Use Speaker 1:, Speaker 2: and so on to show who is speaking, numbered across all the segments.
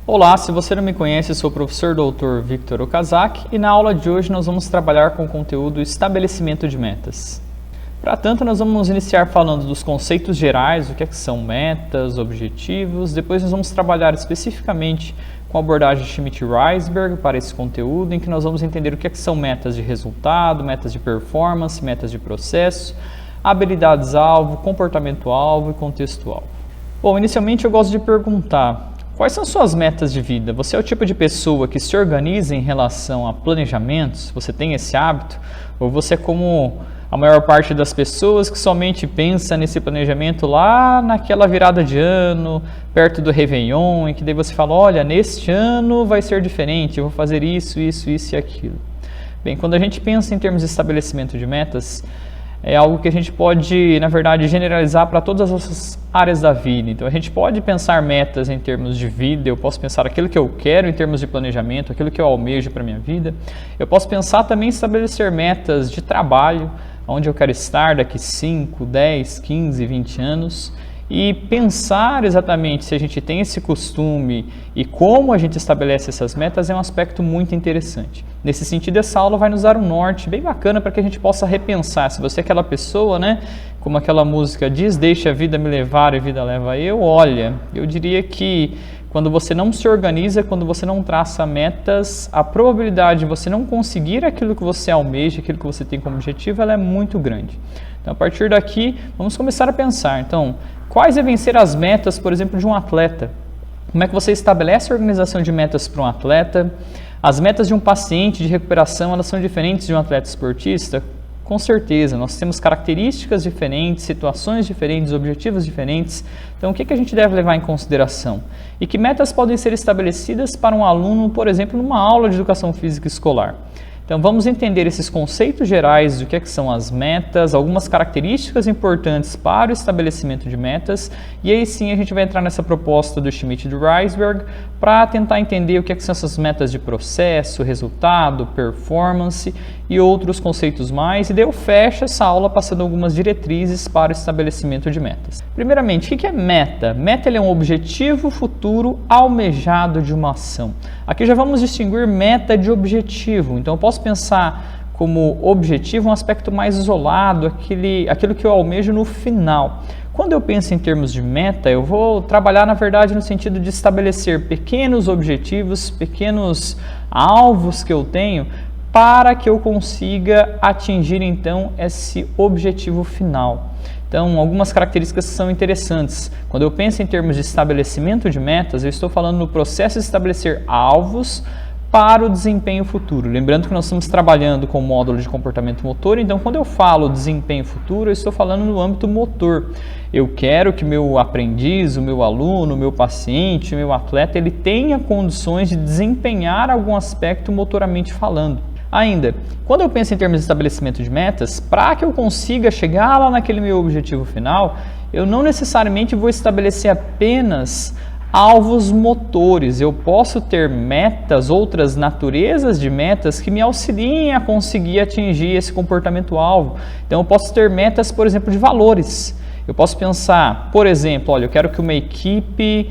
Speaker 1: Olá, se você não me conhece, sou o professor Dr. Victor Okazaki e na aula de hoje nós vamos trabalhar com o conteúdo estabelecimento de metas. Para tanto, nós vamos iniciar falando dos conceitos gerais, o que são metas, objetivos, depois nós vamos trabalhar especificamente com a abordagem Schmidt-Reisberg para esse conteúdo, em que nós vamos entender o que são metas de resultado, metas de performance, metas de processo, habilidades-alvo, comportamento-alvo e contexto-alvo. Bom, inicialmente eu gosto de perguntar: quais são suas metas de vida? Você é o tipo de pessoa que se organiza em relação a planejamentos? Você tem esse hábito? Ou você é como a maior parte das pessoas que somente pensa nesse planejamento lá naquela virada de ano, perto do Réveillon, em que daí você fala: olha, neste ano vai ser diferente, eu vou fazer isso, isso, isso e aquilo. Bem, quando a gente pensa em termos de estabelecimento de metas, é algo que a gente pode, na verdade, generalizar para todas as áreas da vida. Então, a gente pode pensar metas em termos de vida, eu posso pensar aquilo que eu quero em termos de planejamento, aquilo que eu almejo para a minha vida. Eu posso pensar também em estabelecer metas de trabalho, onde eu quero estar daqui 5, 10, 15, 20 anos. E pensar exatamente se a gente tem esse costume e como a gente estabelece essas metas é um aspecto muito interessante. Nesse sentido, essa aula vai nos dar um norte bem bacana para que a gente possa repensar. Se você é aquela pessoa, como aquela música diz, deixa a vida me levar e a vida leva eu, olha, eu diria que quando você não se organiza, quando você não traça metas, a probabilidade de você não conseguir aquilo que você almeja, aquilo que você tem como objetivo, ela é muito grande. Então, a partir daqui, vamos começar a pensar. Então, quais devem ser as metas, por exemplo, de um atleta? Como é que você estabelece a organização de metas para um atleta? As metas de um paciente de recuperação, elas são diferentes de um atleta esportista? Com certeza, nós temos características diferentes, situações diferentes, objetivos diferentes. Então, o que a gente deve levar em consideração? E que metas podem ser estabelecidas para um aluno, por exemplo, numa aula de educação física escolar? Então, vamos entender esses conceitos gerais do que são as metas, algumas características importantes para o estabelecimento de metas, e aí sim a gente vai entrar nessa proposta do Schmidt e do Reisberg para tentar entender o que são essas metas de processo, resultado, performance e outros conceitos mais, e daí eu fecho essa aula passando algumas diretrizes para o estabelecimento de metas. Primeiramente, o que é meta? Meta é um objetivo futuro almejado de uma ação. Aqui já vamos distinguir meta de objetivo, então eu posso pensar como objetivo um aspecto mais isolado, aquilo que eu almejo no final. Quando eu penso em termos de meta, eu vou trabalhar, na verdade, no sentido de estabelecer pequenos objetivos, pequenos alvos que eu tenho para que eu consiga atingir, então, esse objetivo final. Então, algumas características são interessantes. Quando eu penso em termos de estabelecimento de metas, eu estou falando no processo de estabelecer alvos para o desempenho futuro. Lembrando que nós estamos trabalhando com o módulo de comportamento motor, então quando eu falo desempenho futuro, eu estou falando no âmbito motor. Eu quero que meu aprendiz, o meu aluno, o meu paciente, o meu atleta, ele tenha condições de desempenhar algum aspecto motoramente falando. Ainda, quando eu penso em termos de estabelecimento de metas, para que eu consiga chegar lá naquele meu objetivo final, eu não necessariamente vou estabelecer apenas alvos motores. Eu posso ter metas, outras naturezas de metas que me auxiliem a conseguir atingir esse comportamento-alvo. Então, eu posso ter metas, por exemplo, de valores. Eu posso pensar, por exemplo, olha, eu quero que uma equipe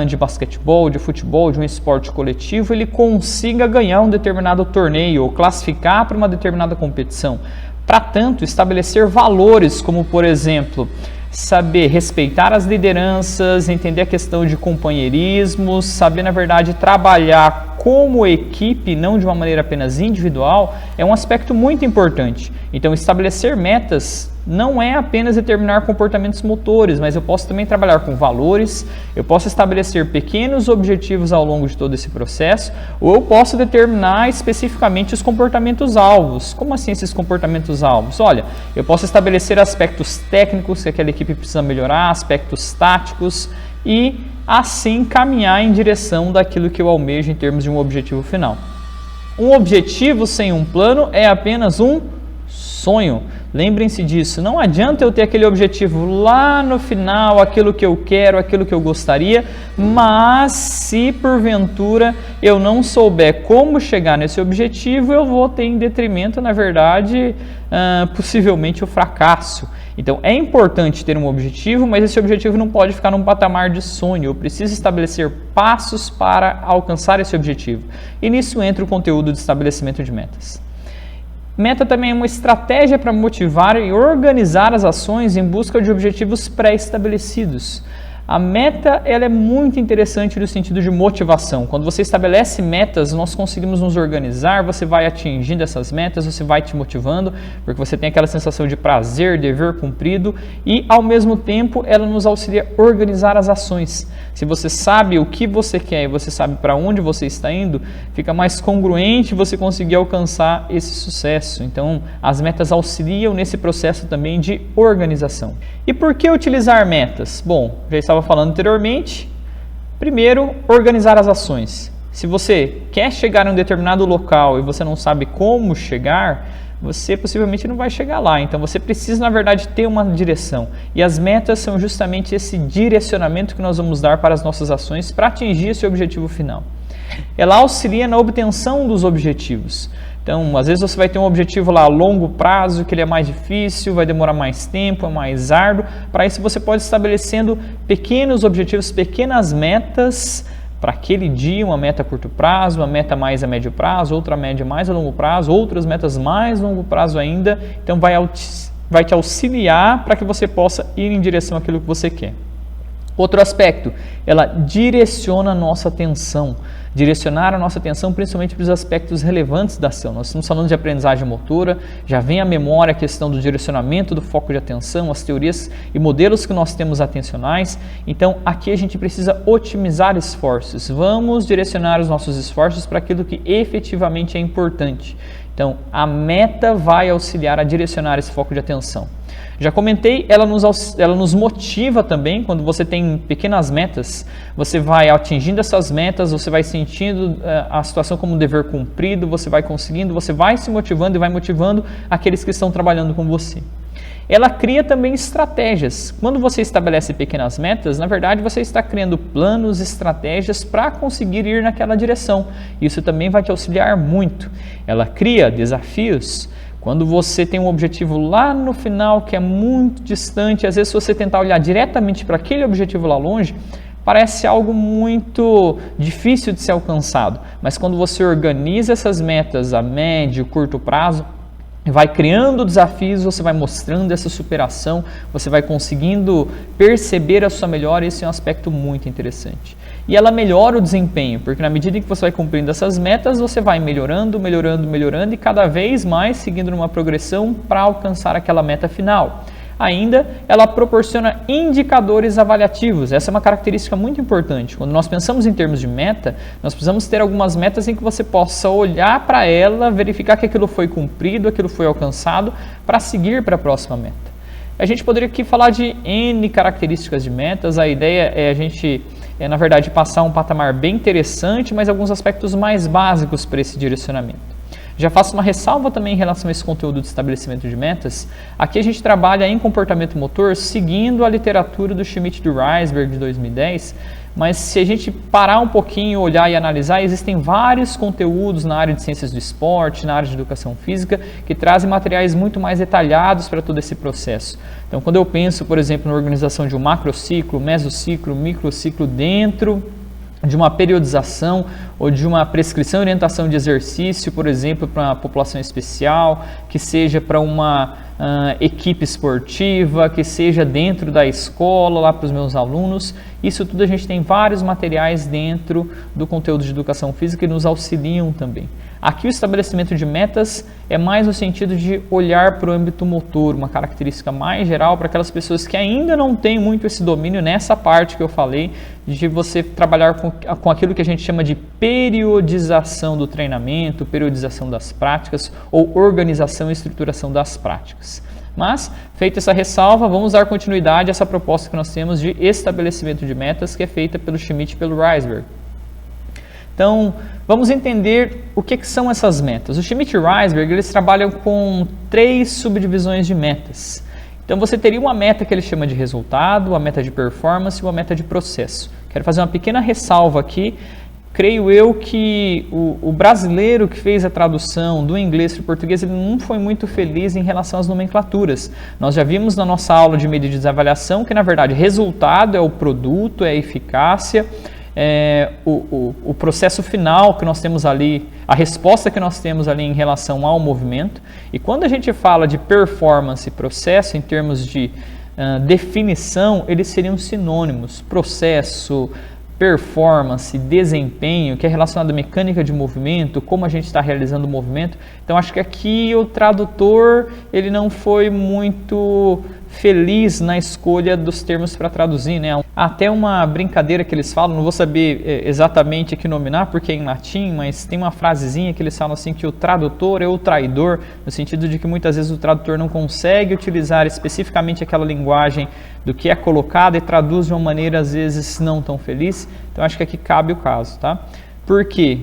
Speaker 1: de basquetebol, de futebol, de um esporte coletivo, ele consiga ganhar um determinado torneio ou classificar para uma determinada competição. Para tanto, estabelecer valores, como, por exemplo, saber respeitar as lideranças, entender a questão de companheirismo, saber, na verdade, trabalhar como equipe, não de uma maneira apenas individual, é um aspecto muito importante. Então, estabelecer metas não é apenas determinar comportamentos motores, mas eu posso também trabalhar com valores, eu posso estabelecer pequenos objetivos ao longo de todo esse processo, ou eu posso determinar especificamente os comportamentos-alvos. Como assim esses comportamentos-alvos? Olha, eu posso estabelecer aspectos técnicos que aquela equipe precisa melhorar, aspectos táticos e assim caminhar em direção daquilo que eu almejo em termos de um objetivo final. Um objetivo sem um plano é apenas um sonho. sonho, lembrem-se disso, não adianta eu ter aquele objetivo lá no final, aquilo que eu quero, aquilo que eu gostaria, mas se porventura eu não souber como chegar nesse objetivo, eu vou ter em detrimento, na verdade, possivelmente o fracasso. Então é importante ter um objetivo, mas esse objetivo não pode ficar num patamar de sonho. Eu preciso estabelecer passos para alcançar esse objetivo. E nisso entra o conteúdo de estabelecimento de metas. Meta também é uma estratégia para motivar e organizar as ações em busca de objetivos pré-estabelecidos. A meta ela é muito interessante no sentido de motivação. Quando você estabelece metas, nós conseguimos nos organizar, você vai atingindo essas metas, você vai te motivando, porque você tem aquela sensação de prazer, dever cumprido e, ao mesmo tempo, ela nos auxilia a organizar as ações. Se você sabe o que você quer e você sabe para onde você está indo, fica mais congruente você conseguir alcançar esse sucesso. Então, as metas auxiliam nesse processo também de organização. E por que utilizar metas? Bom, já estava falando anteriormente. Primeiro, organizar as ações. Se você quer chegar em um determinado local e você não sabe como chegar, você possivelmente não vai chegar lá. Então você precisa, na verdade, ter uma direção. E as metas são justamente esse direcionamento que nós vamos dar para as nossas ações para atingir esse objetivo final. Ela auxilia na obtenção dos objetivos. Então, às vezes você vai ter um objetivo lá a longo prazo, que ele é mais difícil, vai demorar mais tempo, é mais árduo. Para isso você pode ir estabelecendo pequenos objetivos, pequenas metas para aquele dia, uma meta a curto prazo, uma meta mais a médio prazo, outra média mais a longo prazo, outras metas mais a longo prazo ainda. Então, vai te auxiliar para que você possa ir em direção àquilo que você quer. Outro aspecto, ela direciona a nossa atenção. Direcionar a nossa atenção principalmente para os aspectos relevantes da ação. Nós estamos falando de aprendizagem motora, já vem à memória a questão do direcionamento do foco de atenção, as teorias e modelos que nós temos atencionais. Então, aqui a gente precisa otimizar esforços. Vamos direcionar os nossos esforços para aquilo que efetivamente é importante. Então, a meta vai auxiliar a direcionar esse foco de atenção. Já comentei, ela nos motiva também. Quando você tem pequenas metas, você vai atingindo essas metas, você vai sentindo a situação como um dever cumprido, você vai conseguindo, você vai se motivando e vai motivando aqueles que estão trabalhando com você. Ela cria também estratégias. Quando você estabelece pequenas metas, na verdade você está criando planos, estratégias para conseguir ir naquela direção. Isso também vai te auxiliar muito. Ela cria desafios. Quando você tem um objetivo lá no final que é muito distante, às vezes se você tentar olhar diretamente para aquele objetivo lá longe, parece algo muito difícil de ser alcançado. Mas quando você organiza essas metas a médio e curto prazo, vai criando desafios, você vai mostrando essa superação, você vai conseguindo perceber a sua melhora. Esse é um aspecto muito interessante. E ela melhora o desempenho, porque na medida em que você vai cumprindo essas metas, você vai melhorando e cada vez mais seguindo numa progressão para alcançar aquela meta final. Ainda, ela proporciona indicadores avaliativos. Essa é uma característica muito importante. Quando nós pensamos em termos de meta, nós precisamos ter algumas metas em que você possa olhar para ela, verificar que aquilo foi cumprido, aquilo foi alcançado, para seguir para a próxima meta. A gente poderia aqui falar de N características de metas. A ideia é a gente, na verdade, passar um patamar bem interessante, mas alguns aspectos mais básicos para esse direcionamento. Já faço uma ressalva também em relação a esse conteúdo de estabelecimento de metas. Aqui a gente trabalha em comportamento motor seguindo a literatura do Schmidt e do Reisberg de 2010, mas se a gente parar um pouquinho, olhar e analisar, existem vários conteúdos na área de ciências do esporte, na área de educação física, que trazem materiais muito mais detalhados para todo esse processo. Então, quando eu penso, por exemplo, na organização de um macrociclo, mesociclo, microciclo dentro de uma periodização ou de uma prescrição e orientação de exercício, por exemplo, para uma população especial, que seja para uma equipe esportiva, que seja dentro da escola, lá para os meus alunos. Isso tudo a gente tem vários materiais dentro do conteúdo de educação física que nos auxiliam também. Aqui o estabelecimento de metas é mais no sentido de olhar para o âmbito motor, uma característica mais geral para aquelas pessoas que ainda não têm muito esse domínio nessa parte que eu falei, de você trabalhar com aquilo que a gente chama de periodização do treinamento, periodização das práticas ou organização e estruturação das práticas. Mas, feita essa ressalva, vamos dar continuidade a essa proposta que nós temos de estabelecimento de metas, que é feita pelo Schmidt e pelo Reisberg. Então, vamos entender o que são essas metas. O Schmidt e Reisberg, eles trabalham com 3 subdivisões de metas. Então, você teria uma meta que ele chama de resultado, uma meta de performance e uma meta de processo. Quero fazer uma pequena ressalva aqui. Creio eu que o brasileiro que fez a tradução do inglês para o português, ele não foi muito feliz em relação às nomenclaturas. Nós já vimos na nossa aula de medida de desavaliação que, na verdade, resultado é o produto, é a eficácia, o processo final que nós temos ali, a resposta que nós temos ali em relação ao movimento. E quando a gente fala de performance e processo, em termos de definição, eles seriam sinônimos. Processo, performance, desempenho, que é relacionado à mecânica de movimento, como a gente está realizando o movimento. Então, acho que aqui o tradutor ele não foi muito feliz na escolha dos termos para traduzir, né? Até uma brincadeira que eles falam, não vou saber exatamente que nominar, porque é em latim, mas tem uma frasezinha que eles falam assim, que o tradutor é o traidor, no sentido de que muitas vezes o tradutor não consegue utilizar especificamente aquela linguagem do que é colocado e traduz de uma maneira, às vezes, não tão feliz. Então, acho que aqui cabe o caso, tá? Por quê?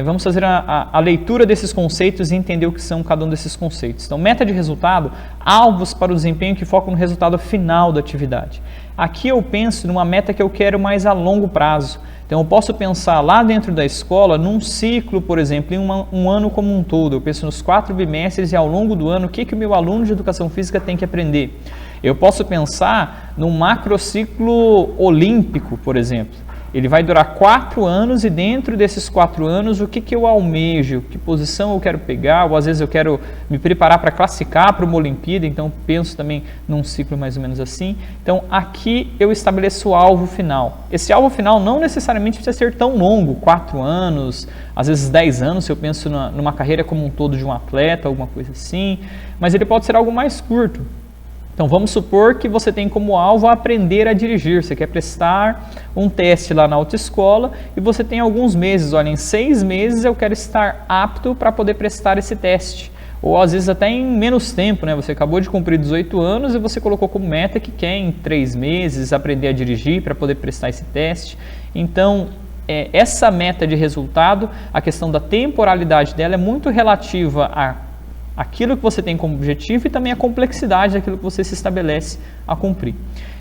Speaker 1: Vamos fazer a leitura desses conceitos e entender o que são cada um desses conceitos. Então, meta de resultado, alvos para o desempenho que focam no resultado final da atividade. Aqui eu penso numa meta que eu quero mais a longo prazo. Então, eu posso pensar lá dentro da escola, num ciclo, por exemplo, em um ano como um todo. Eu penso nos 4 bimestres e ao longo do ano, o que o meu aluno de educação física tem que aprender. Eu posso pensar num macrociclo olímpico, por exemplo. Ele vai durar 4 anos e dentro desses 4 anos, o que eu almejo, que posição eu quero pegar, ou às vezes eu quero me preparar para classificar para uma Olimpíada, então penso também num ciclo mais ou menos assim. Então aqui eu estabeleço o alvo final. Esse alvo final não necessariamente precisa ser tão longo, 4 anos, às vezes 10 anos, se eu penso numa carreira como um todo de um atleta, alguma coisa assim, mas ele pode ser algo mais curto. Então, vamos supor que você tem como alvo aprender a dirigir. Você quer prestar um teste lá na autoescola e você tem alguns meses. Olha, em 6 meses eu quero estar apto para poder prestar esse teste. Ou às vezes até em menos tempo, né? Você acabou de cumprir 18 anos e você colocou como meta que quer em 3 meses aprender a dirigir para poder prestar esse teste. Então, essa meta de resultado, a questão da temporalidade dela é muito relativa a aquilo que você tem como objetivo e também a complexidade daquilo que você se estabelece a cumprir.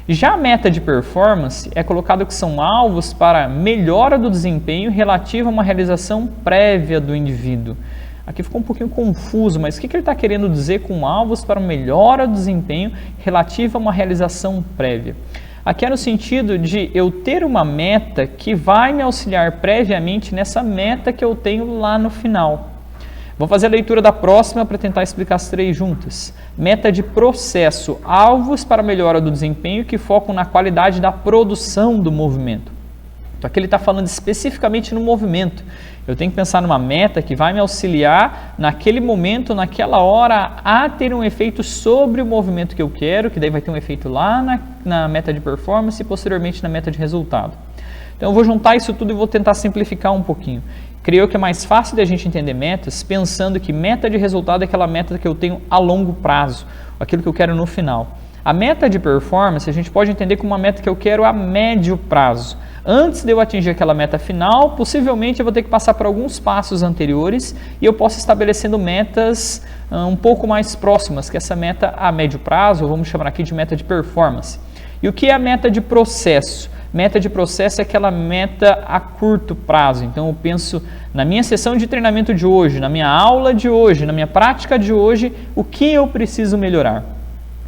Speaker 1: Já a meta de performance é colocado que são alvos para melhora do desempenho relativa a uma realização prévia do indivíduo. Aqui ficou um pouquinho confuso, mas o que ele está querendo dizer com alvos para melhora do desempenho relativa a uma realização prévia? Aqui é no sentido de eu ter uma meta que vai me auxiliar previamente nessa meta que eu tenho lá no final. Vou fazer a leitura da próxima para tentar explicar as 3 juntas. Meta de processo, alvos para melhora do desempenho que focam na qualidade da produção do movimento. Então aqui ele está falando especificamente no movimento. Eu tenho que pensar numa meta que vai me auxiliar naquele momento, naquela hora, a ter um efeito sobre o movimento que eu quero, que daí vai ter um efeito lá na meta de performance e posteriormente na meta de resultado. Então eu vou juntar isso tudo e vou tentar simplificar um pouquinho. Creio que é mais fácil de a gente entender metas pensando que meta de resultado é aquela meta que eu tenho a longo prazo, aquilo que eu quero no final. A meta de performance a gente pode entender como uma meta que eu quero a médio prazo. Antes de eu atingir aquela meta final, possivelmente eu vou ter que passar por alguns passos anteriores e eu posso estabelecendo metas um pouco mais próximas, que essa meta a médio prazo, vamos chamar aqui de meta de performance. E o que é a meta de processo? Meta de processo é aquela meta a curto prazo. Então eu penso na minha sessão de treinamento de hoje, na minha aula de hoje, na minha prática de hoje, o que eu preciso melhorar.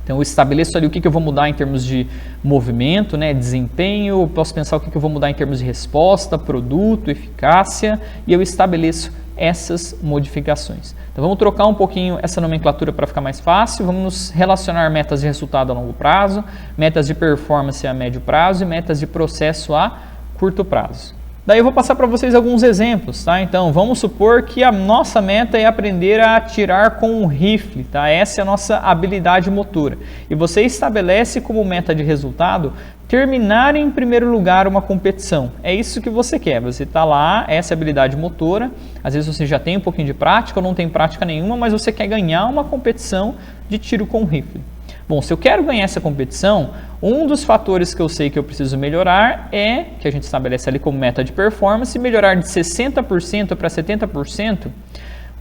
Speaker 1: Então eu estabeleço ali o que eu vou mudar em termos de movimento, né, desempenho, eu posso pensar o que eu vou mudar em termos de resposta, produto, eficácia, e eu estabeleço essas modificações. Então vamos trocar um pouquinho essa nomenclatura para ficar mais fácil, vamos nos relacionar metas de resultado a longo prazo, metas de performance a médio prazo e metas de processo a curto prazo. Daí eu vou passar para vocês alguns exemplos, tá? Então vamos supor que a nossa meta é aprender a atirar com um rifle, tá? Essa é a nossa habilidade motora. E você estabelece como meta de resultado terminar em primeiro lugar uma competição. É isso que você quer, você está lá, essa é a habilidade motora, às vezes você já tem um pouquinho de prática ou não tem prática nenhuma, mas você quer ganhar uma competição de tiro com rifle. Bom, se eu quero ganhar essa competição, um dos fatores que eu sei que eu preciso melhorar é, que a gente estabelece ali como meta de performance, melhorar de 60% para 70%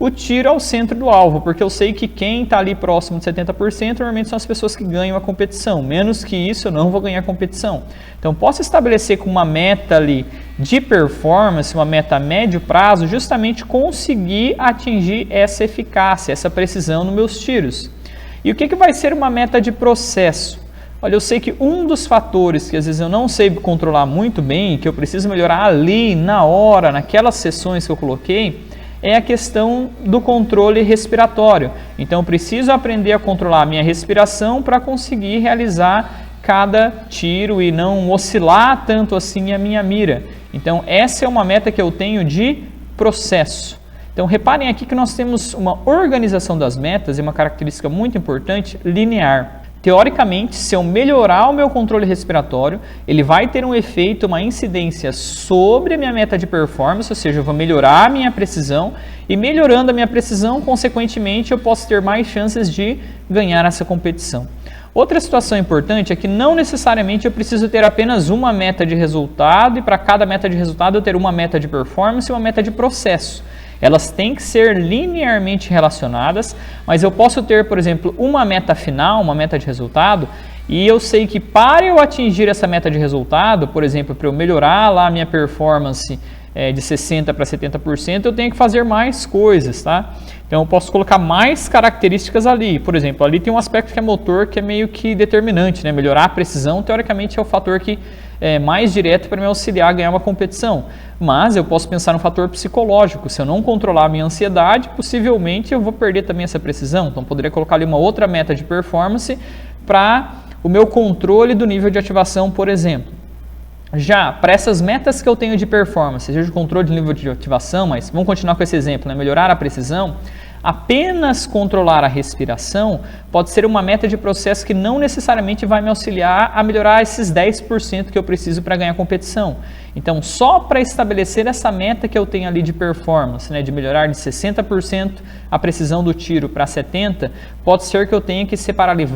Speaker 1: o tiro ao centro do alvo, porque eu sei que quem está ali próximo de 70% normalmente são as pessoas que ganham a competição. Menos que isso, eu não vou ganhar a competição. Então, posso estabelecer com uma meta ali de performance, uma meta a médio prazo, justamente conseguir atingir essa eficácia, essa precisão nos meus tiros. E o que vai ser uma meta de processo? Olha, eu sei que um dos fatores que às vezes eu não sei controlar muito bem, que eu preciso melhorar ali, na hora, naquelas sessões que eu coloquei, é a questão do controle respiratório. Então, eu preciso aprender a controlar a minha respiração para conseguir realizar cada tiro e não oscilar tanto assim a minha mira. Então, essa é uma meta que eu tenho de processo. Então, reparem aqui que nós temos uma organização das metas, e uma característica muito importante, linear. Teoricamente, se eu melhorar o meu controle respiratório, ele vai ter um efeito, uma incidência sobre a minha meta de performance, ou seja, eu vou melhorar a minha precisão, e melhorando a minha precisão, consequentemente, eu posso ter mais chances de ganhar essa competição. Outra situação importante é que não necessariamente eu preciso ter apenas uma meta de resultado, e para cada meta de resultado eu ter uma meta de performance e uma meta de processo. Elas têm que ser linearmente relacionadas, mas eu posso ter, por exemplo, uma meta final, uma meta de resultado, e eu sei que para eu atingir essa meta de resultado, por exemplo, para eu melhorar lá a minha performance de 60% para 70%, eu tenho que fazer mais coisas, tá? Então eu posso colocar mais características ali. Por exemplo, ali tem um aspecto que é motor, que é meio que determinante, né? Melhorar a precisão, teoricamente, é o fator que é mais direto para me auxiliar a ganhar uma competição. Mas eu posso pensar no fator psicológico. Se eu não controlar a minha ansiedade, possivelmente eu vou perder também essa precisão. Então poderia colocar ali uma outra meta de performance para o meu controle do nível de ativação, por exemplo. Já para essas metas que eu tenho de performance, seja de controle de nível de ativação, mas vamos continuar com esse exemplo, né? Melhorar a precisão, apenas controlar a respiração pode ser uma meta de processo que não necessariamente vai me auxiliar a melhorar esses 10% que eu preciso para ganhar competição. Então, só para estabelecer essa meta que eu tenho ali de performance, né, de melhorar de 60% a precisão do tiro para 70%, pode ser que eu tenha que separar ali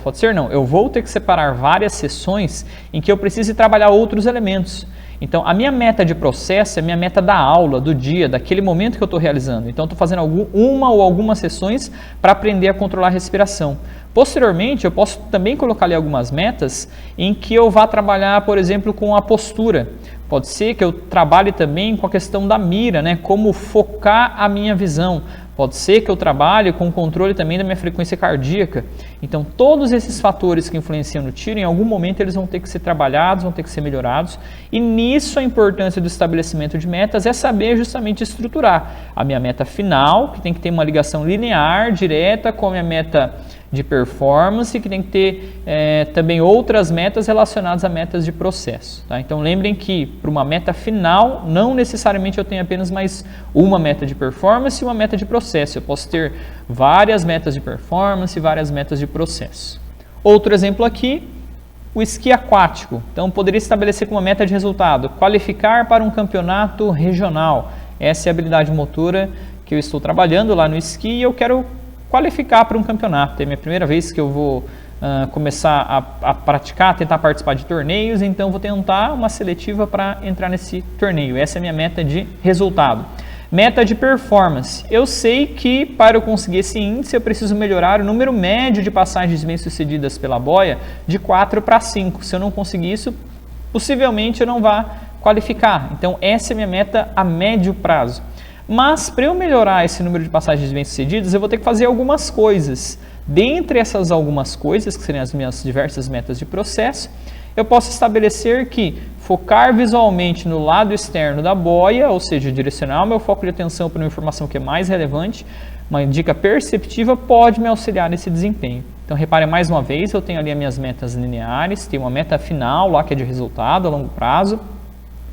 Speaker 1: pode ser não, eu vou ter que separar várias sessões em que eu precise trabalhar outros elementos. Então, a minha meta de processo é a minha meta da aula, do dia, daquele momento que eu estou realizando. Então, estou fazendo uma ou algumas sessões para aprender a controlar a respiração. Posteriormente, eu posso também colocar ali algumas metas em que eu vá trabalhar, por exemplo, com a postura. Pode ser que eu trabalhe também com a questão da mira, né? Como focar a minha visão. Pode ser que eu trabalhe com o controle também da minha frequência cardíaca. Então, todos esses fatores que influenciam no tiro, em algum momento eles vão ter que ser trabalhados, vão ter que ser melhorados. E nisso a importância do estabelecimento de metas é saber justamente estruturar a minha meta final, que tem que ter uma ligação linear, direta com a minha meta de performance, que tem que ter também outras metas relacionadas a metas de processo. Tá? Então lembrem que para uma meta final, não necessariamente eu tenho apenas mais uma meta de performance e uma meta de processo. Eu posso ter várias metas de performance e várias metas de processo. Outro exemplo aqui, o esqui aquático. Então poderia estabelecer como uma meta de resultado, qualificar para um campeonato regional. Essa é a habilidade motora que eu estou trabalhando lá no esqui e eu quero qualificar para um campeonato. É a minha primeira vez que eu vou começar a praticar, tentar participar de torneios, então vou tentar uma seletiva para entrar nesse torneio. Essa é a minha meta de resultado. Meta de performance. Eu sei que para eu conseguir esse índice eu preciso melhorar o número médio de passagens bem-sucedidas pela boia de 4 para 5. Se eu não conseguir isso, possivelmente eu não vá qualificar. Então essa é a minha meta a médio prazo. Mas para eu melhorar esse número de passagens bem-sucedidas, eu vou ter que fazer algumas coisas. Dentre essas algumas coisas, que seriam as minhas diversas metas de processo, eu posso estabelecer que focar visualmente no lado externo da boia, ou seja, direcionar o meu foco de atenção para uma informação que é mais relevante, uma dica perceptiva pode me auxiliar nesse desempenho. Então repare mais uma vez, eu tenho ali as minhas metas lineares, tenho uma meta final lá que é de resultado a longo prazo,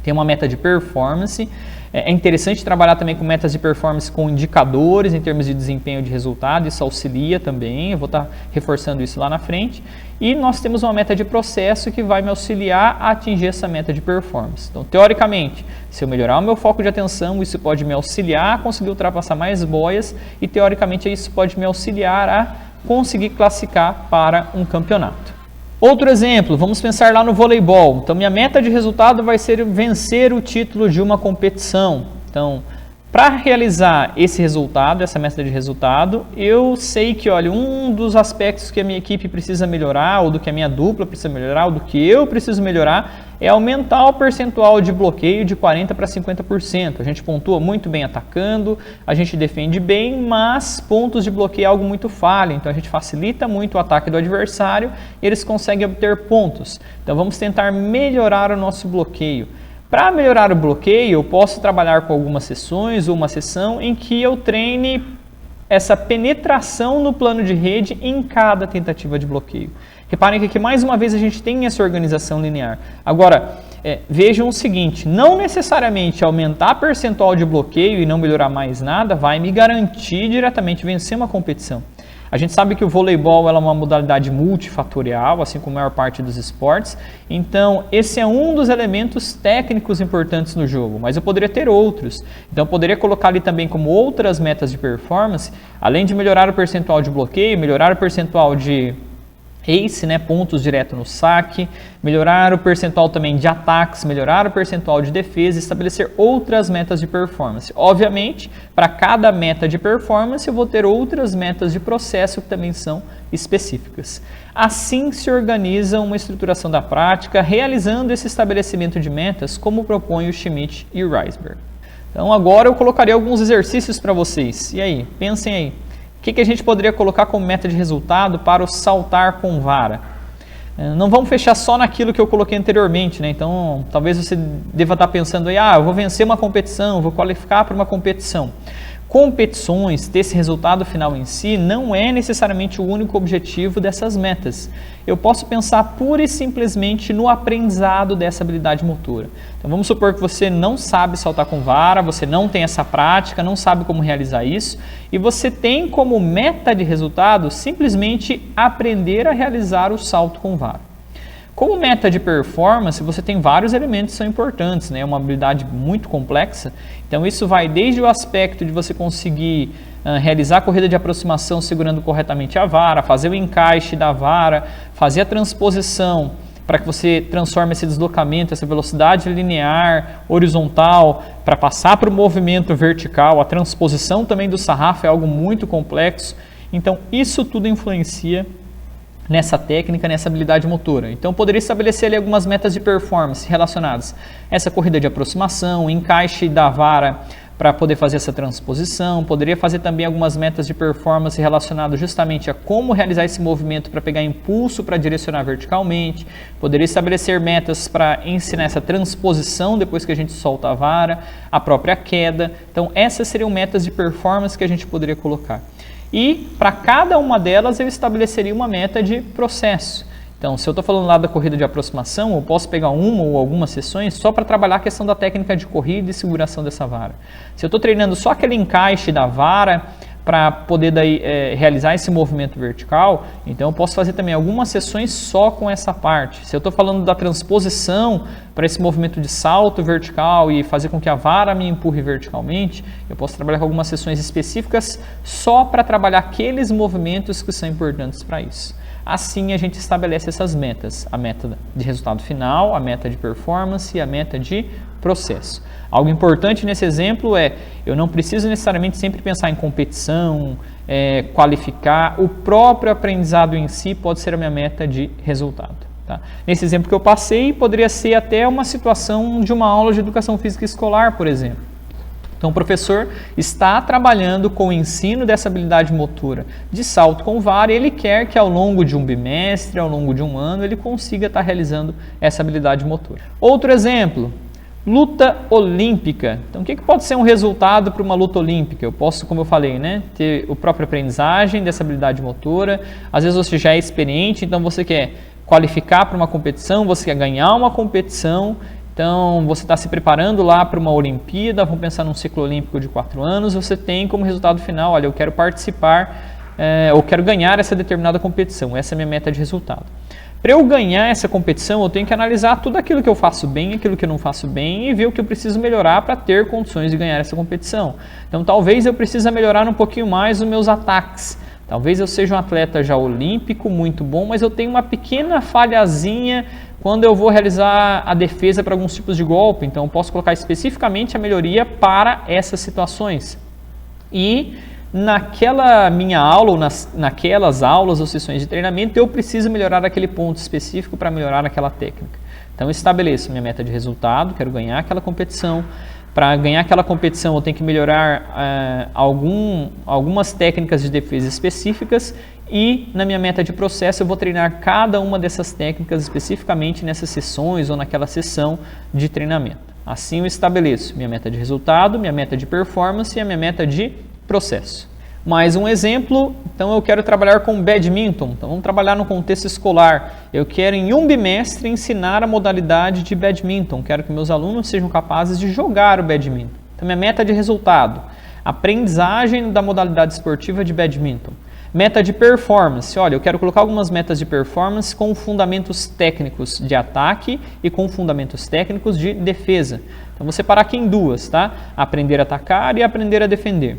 Speaker 1: tenho uma meta de performance. É interessante trabalhar também com metas de performance com indicadores em termos de desempenho de resultado, isso auxilia também, eu vou estar reforçando isso lá na frente. E nós temos uma meta de processo que vai me auxiliar a atingir essa meta de performance. Então, teoricamente, se eu melhorar o meu foco de atenção, isso pode me auxiliar a conseguir ultrapassar mais boias e, teoricamente, isso pode me auxiliar a conseguir classificar para um campeonato. Outro exemplo, vamos pensar lá no voleibol. Então, minha meta de resultado vai ser vencer o título de uma competição. Então, para realizar esse resultado, essa meta de resultado, eu sei que, olha, um dos aspectos que a minha equipe precisa melhorar, ou do que a minha dupla precisa melhorar, ou do que eu preciso melhorar, é aumentar o percentual de bloqueio de 40% para 50%. A gente pontua muito bem atacando, a gente defende bem, mas pontos de bloqueio é algo muito falho. Então, a gente facilita muito o ataque do adversário e eles conseguem obter pontos. Então, vamos tentar melhorar o nosso bloqueio. Para melhorar o bloqueio, eu posso trabalhar com algumas sessões ou uma sessão em que eu treine essa penetração no plano de rede em cada tentativa de bloqueio. Reparem que aqui mais uma vez a gente tem essa organização linear. Agora, vejam o seguinte, não necessariamente aumentar percentual de bloqueio e não melhorar mais nada vai me garantir diretamente vencer uma competição. A gente sabe que o voleibol é uma modalidade multifatorial, assim como a maior parte dos esportes. Então, esse é um dos elementos técnicos importantes no jogo, mas eu poderia ter outros. Então, eu poderia colocar ali também como outras metas de performance, além de melhorar o percentual de bloqueio, melhorar o percentual de ace, né, pontos direto no saque, melhorar o percentual também de ataques, melhorar o percentual de defesa, estabelecer outras metas de performance. Obviamente, para cada meta de performance, eu vou ter outras metas de processo que também são específicas. Assim se organiza uma estruturação da prática, realizando esse estabelecimento de metas, como propõe o Schmidt e o Reisberg. Então, agora eu colocarei alguns exercícios para vocês. E aí, pensem aí. O que a gente poderia colocar como meta de resultado para o saltar com vara? Não vamos fechar só naquilo que eu coloquei anteriormente, né? Então, talvez você deva estar pensando aí, eu vou vencer uma competição, vou qualificar para uma competição. Competições, ter esse resultado final em si, não é necessariamente o único objetivo dessas metas. Eu posso pensar pura e simplesmente no aprendizado dessa habilidade motora. Então, vamos supor que você não sabe saltar com vara, você não tem essa prática, não sabe como realizar isso, e você tem como meta de resultado simplesmente aprender a realizar o salto com vara. Como meta de performance, você tem vários elementos que são importantes, né? É uma habilidade muito complexa, então isso vai desde o aspecto de você conseguir realizar a corrida de aproximação segurando corretamente a vara, fazer o encaixe da vara, fazer a transposição para que você transforme esse deslocamento, essa velocidade linear, horizontal, para passar para o movimento vertical. A transposição também do sarrafo é algo muito complexo, então isso tudo influencia nessa técnica, nessa habilidade motora. Então, eu poderia estabelecer ali algumas metas de performance relacionadas a essa corrida de aproximação, encaixe da vara para poder fazer essa transposição. Poderia fazer também algumas metas de performance relacionadas justamente a como realizar esse movimento para pegar impulso para direcionar verticalmente. Poderia estabelecer metas para ensinar essa transposição depois que a gente solta a vara, a própria queda. Então, essas seriam metas de performance que a gente poderia colocar. E para cada uma delas eu estabeleceria uma meta de processo. Então, se eu estou falando lá da corrida de aproximação, eu posso pegar uma ou algumas sessões só para trabalhar a questão da técnica de corrida e seguração dessa vara. Se eu estou treinando só aquele encaixe da vara para poder daí, realizar esse movimento vertical, então eu posso fazer também algumas sessões só com essa parte. Se eu estou falando da transposição para esse movimento de salto vertical e fazer com que a vara me empurre verticalmente, eu posso trabalhar com algumas sessões específicas só para trabalhar aqueles movimentos que são importantes para isso. Assim a gente estabelece essas metas, a meta de resultado final, a meta de performance e a meta de processo. Algo importante nesse exemplo é, eu não preciso necessariamente sempre pensar em competição, qualificar, o próprio aprendizado em si pode ser a minha meta de resultado. Tá? Nesse exemplo que eu passei, poderia ser até uma situação de uma aula de educação física escolar, por exemplo. Então, o professor está trabalhando com o ensino dessa habilidade motora de salto com vara e ele quer que ao longo de um bimestre, ao longo de um ano, ele consiga estar realizando essa habilidade motora. Outro exemplo, luta olímpica. Então, o que pode ser um resultado para uma luta olímpica? Eu posso, como eu falei, né, ter a própria aprendizagem dessa habilidade motora. Às vezes você já é experiente, então você quer qualificar para uma competição, você quer ganhar uma competição. Então, você está se preparando lá para uma Olimpíada, vamos pensar num ciclo olímpico de 4 anos, você tem como resultado final, olha, eu quero participar, eu quero ganhar essa determinada competição, essa é a minha meta de resultado. Para eu ganhar essa competição, eu tenho que analisar tudo aquilo que eu faço bem, aquilo que eu não faço bem e ver o que eu preciso melhorar para ter condições de ganhar essa competição. Então, talvez eu precise melhorar um pouquinho mais os meus ataques. Talvez eu seja um atleta já olímpico, muito bom, mas eu tenho uma pequena falhazinha quando eu vou realizar a defesa para alguns tipos de golpe. Então, eu posso colocar especificamente a melhoria para essas situações. E naquela minha aula, ou naquelas aulas ou sessões de treinamento, eu preciso melhorar aquele ponto específico para melhorar aquela técnica. Então, eu estabeleço minha meta de resultado, quero ganhar aquela competição. Para ganhar aquela competição, eu tenho que melhorar algumas técnicas de defesa específicas e na minha meta de processo eu vou treinar cada uma dessas técnicas especificamente nessas sessões ou naquela sessão de treinamento. Assim eu estabeleço minha meta de resultado, minha meta de performance e a minha meta de processo. Mais um exemplo, então eu quero trabalhar com badminton, então vamos trabalhar no contexto escolar. Eu quero em um bimestre ensinar a modalidade de badminton, quero que meus alunos sejam capazes de jogar o badminton. Então minha meta de resultado, aprendizagem da modalidade esportiva de badminton. Meta de performance, olha, eu quero colocar algumas metas de performance com fundamentos técnicos de ataque e com fundamentos técnicos de defesa. Então vou separar aqui em duas, tá? Aprender a atacar e aprender a defender.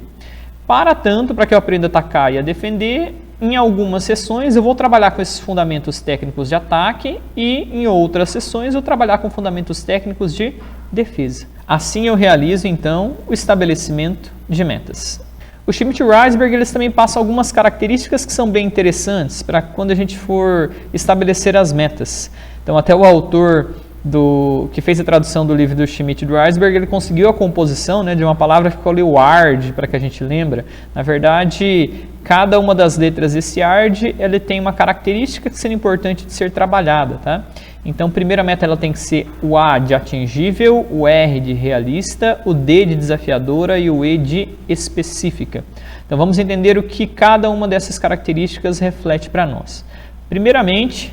Speaker 1: Para que eu aprenda a atacar e a defender, em algumas sessões eu vou trabalhar com esses fundamentos técnicos de ataque e em outras sessões eu trabalhar com fundamentos técnicos de defesa. Assim eu realizo então o estabelecimento de metas. O Schmidt e Reisberg, eles também passam algumas características que são bem interessantes para quando a gente for estabelecer as metas. Então até o autor que fez a tradução do livro do Schmidt e do Reisberg, ele conseguiu a composição, né, de uma palavra que ficou ali, o ARD, para que a gente lembra. Na verdade, cada uma das letras desse ARD, ele tem uma característica que seria importante de ser trabalhada, tá? Então, primeira meta ela tem que ser o A de atingível, o R de realista, o D de desafiadora e o E de específica. Então, vamos entender o que cada uma dessas características reflete para nós. Primeiramente,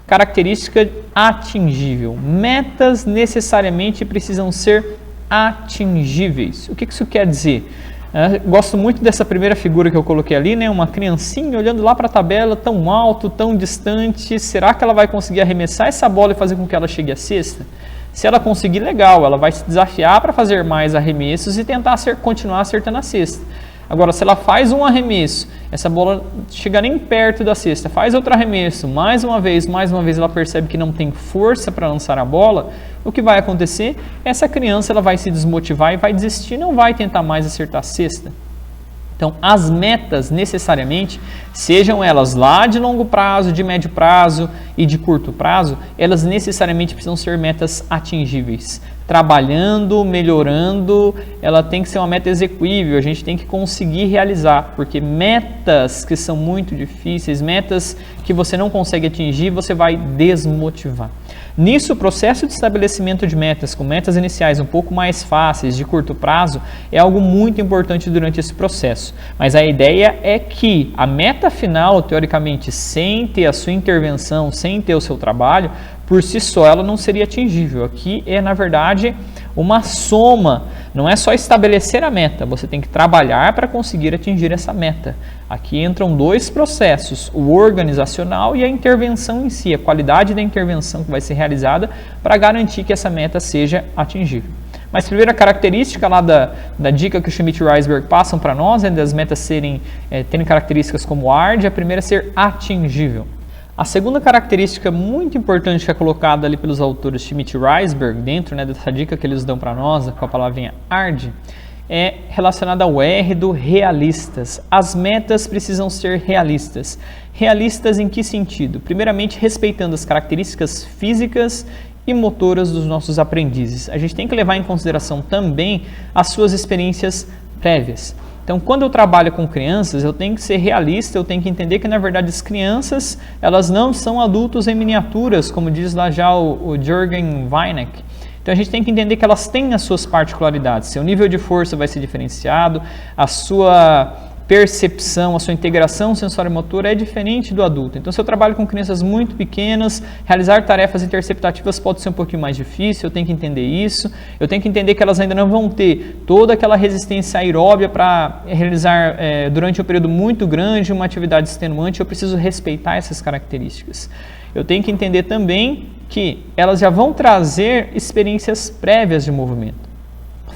Speaker 1: característica atingível. Metas necessariamente precisam ser atingíveis. O que isso quer dizer? Gosto muito dessa primeira figura que eu coloquei ali, né? Uma criancinha olhando lá para a tabela, tão alto, tão distante. Será que ela vai conseguir arremessar essa bola e fazer com que ela chegue à cesta? Se ela conseguir, legal, ela vai se desafiar para fazer mais arremessos e tentar continuar acertando a cesta. Agora, se ela faz um arremesso, essa bola chega nem perto da cesta, faz outro arremesso, mais uma vez ela percebe que não tem força para lançar a bola, o que vai acontecer? Essa criança ela vai se desmotivar e vai desistir, não vai tentar mais acertar a cesta. Então, as metas, necessariamente, sejam elas lá de longo prazo, de médio prazo e de curto prazo, elas necessariamente precisam ser metas atingíveis. Trabalhando, melhorando, ela tem que ser uma meta execuível, a gente tem que conseguir realizar, porque metas que são muito difíceis, metas que você não consegue atingir, você vai desmotivar. Nisso, o processo de estabelecimento de metas, com metas iniciais um pouco mais fáceis, de curto prazo, é algo muito importante durante esse processo. Mas a ideia é que a meta final, teoricamente, sem ter a sua intervenção, sem ter o seu trabalho, por si só ela não seria atingível. Aqui é, na verdade, uma soma. Não é só estabelecer a meta, você tem que trabalhar para conseguir atingir essa meta. Aqui entram dois processos, o organizacional e a intervenção em si, a qualidade da intervenção que vai ser realizada para garantir que essa meta seja atingível. Mas a primeira característica lá da dica que o Schmidt e Reisberg passam para nós, das metas terem características como ARD, a primeira é ser atingível. A segunda característica muito importante que é colocada ali pelos autores Schmidt e Reisberg, dentro dessa dica que eles dão para nós, com a palavrinha ARD, é relacionada ao R do realistas. As metas precisam ser realistas. Realistas em que sentido? Primeiramente, respeitando as características físicas e motoras dos nossos aprendizes. A gente tem que levar em consideração também as suas experiências prévias. Então, quando eu trabalho com crianças, eu tenho que ser realista, eu tenho que entender que, na verdade, as crianças, elas não são adultos em miniaturas, como diz lá já o Jürgen Weineck. Então, a gente tem que entender que elas têm as suas particularidades. Seu nível de força vai ser diferenciado, a sua percepção, a sua integração sensório-motora é diferente do adulto. Então, se eu trabalho com crianças muito pequenas, realizar tarefas interceptativas pode ser um pouquinho mais difícil, eu tenho que entender isso. Eu tenho que entender que elas ainda não vão ter toda aquela resistência aeróbia para realizar, durante um período muito grande, uma atividade extenuante. Eu preciso respeitar essas características. Eu tenho que entender também que elas já vão trazer experiências prévias de movimento.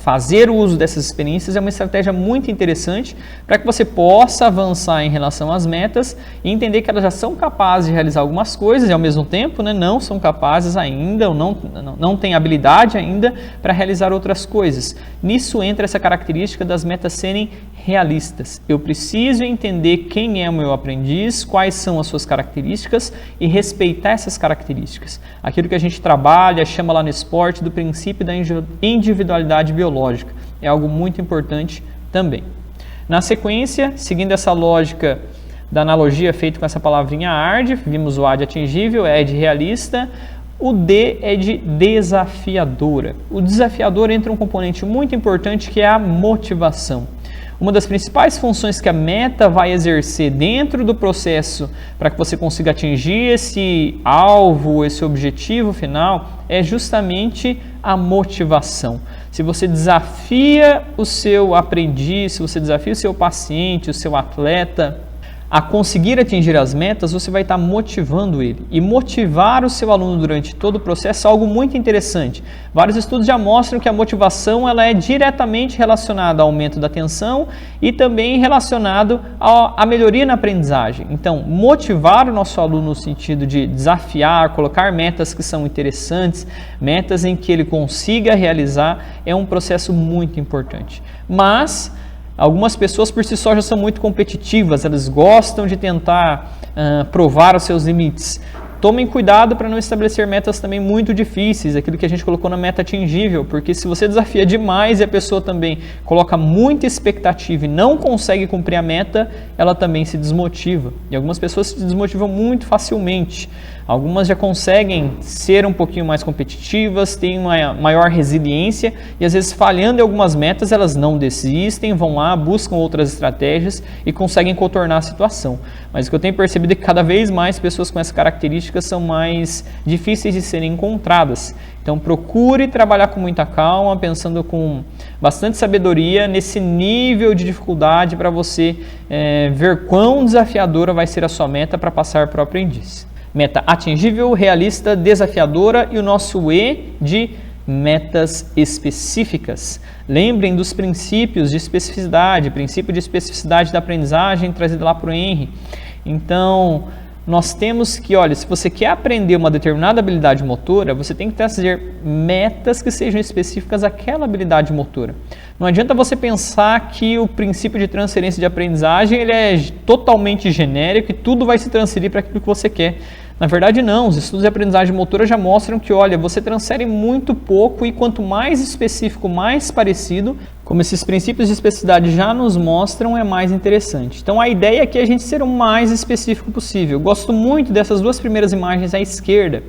Speaker 1: fazer o uso dessas experiências é uma estratégia muito interessante para que você possa avançar em relação às metas e entender que elas já são capazes de realizar algumas coisas e ao mesmo tempo, né, não são capazes ainda ou não têm habilidade ainda para realizar outras coisas. Nisso entra essa característica das metas serem realistas. Eu preciso entender quem é o meu aprendiz, quais são as suas características e respeitar essas características. Aquilo que a gente trabalha, chama lá no esporte do princípio da individualidade biológica. É algo muito importante também. Na sequência, seguindo essa lógica da analogia feita com essa palavrinha ARD, vimos o A de atingível, E de realista, o D é de desafiadora. O desafiador entra um componente muito importante que é a motivação. Uma das principais funções que a meta vai exercer dentro do processo para que você consiga atingir esse alvo, esse objetivo final, é justamente a motivação. Se você desafia o seu aprendiz, se você desafia o seu paciente, o seu atleta a conseguir atingir as metas, você vai estar motivando ele. E motivar o seu aluno durante todo o processo é algo muito interessante. Vários estudos já mostram que a motivação ela é diretamente relacionada ao aumento da atenção e também relacionado à melhoria na aprendizagem. Então, motivar o nosso aluno no sentido de desafiar, colocar metas que são interessantes, metas em que ele consiga realizar, é um processo muito importante. Mas algumas pessoas por si só já são muito competitivas, elas gostam de tentar provar os seus limites. Tomem cuidado para não estabelecer metas também muito difíceis, aquilo que a gente colocou na meta atingível, porque se você desafia demais e a pessoa também coloca muita expectativa e não consegue cumprir a meta, ela também se desmotiva. E algumas pessoas se desmotivam muito facilmente. Algumas já conseguem ser um pouquinho mais competitivas, têm uma maior resiliência e às vezes falhando em algumas metas elas não desistem, vão lá, buscam outras estratégias e conseguem contornar a situação. Mas o que eu tenho percebido é que cada vez mais pessoas com essa característica são mais difíceis de serem encontradas. Então procure trabalhar com muita calma, pensando com bastante sabedoria nesse nível de dificuldade para você ver quão desafiadora vai ser a sua meta para passar para o aprendiz. Meta atingível, realista, desafiadora e o nosso E de metas específicas. Lembrem dos princípios de especificidade, princípio de especificidade da aprendizagem trazido lá para o Henry. Então, nós temos que, olha, se você quer aprender uma determinada habilidade motora, você tem que trazer metas que sejam específicas àquela habilidade motora. Não adianta você pensar que o princípio de transferência de aprendizagem ele é totalmente genérico e tudo vai se transferir para aquilo que você quer. Na verdade não, os estudos de aprendizagem motora já mostram que, olha, você transfere muito pouco e quanto mais específico, mais parecido, como esses princípios de especificidade já nos mostram, é mais interessante. Então a ideia aqui é a gente ser o mais específico possível. Eu gosto muito dessas duas primeiras imagens à esquerda.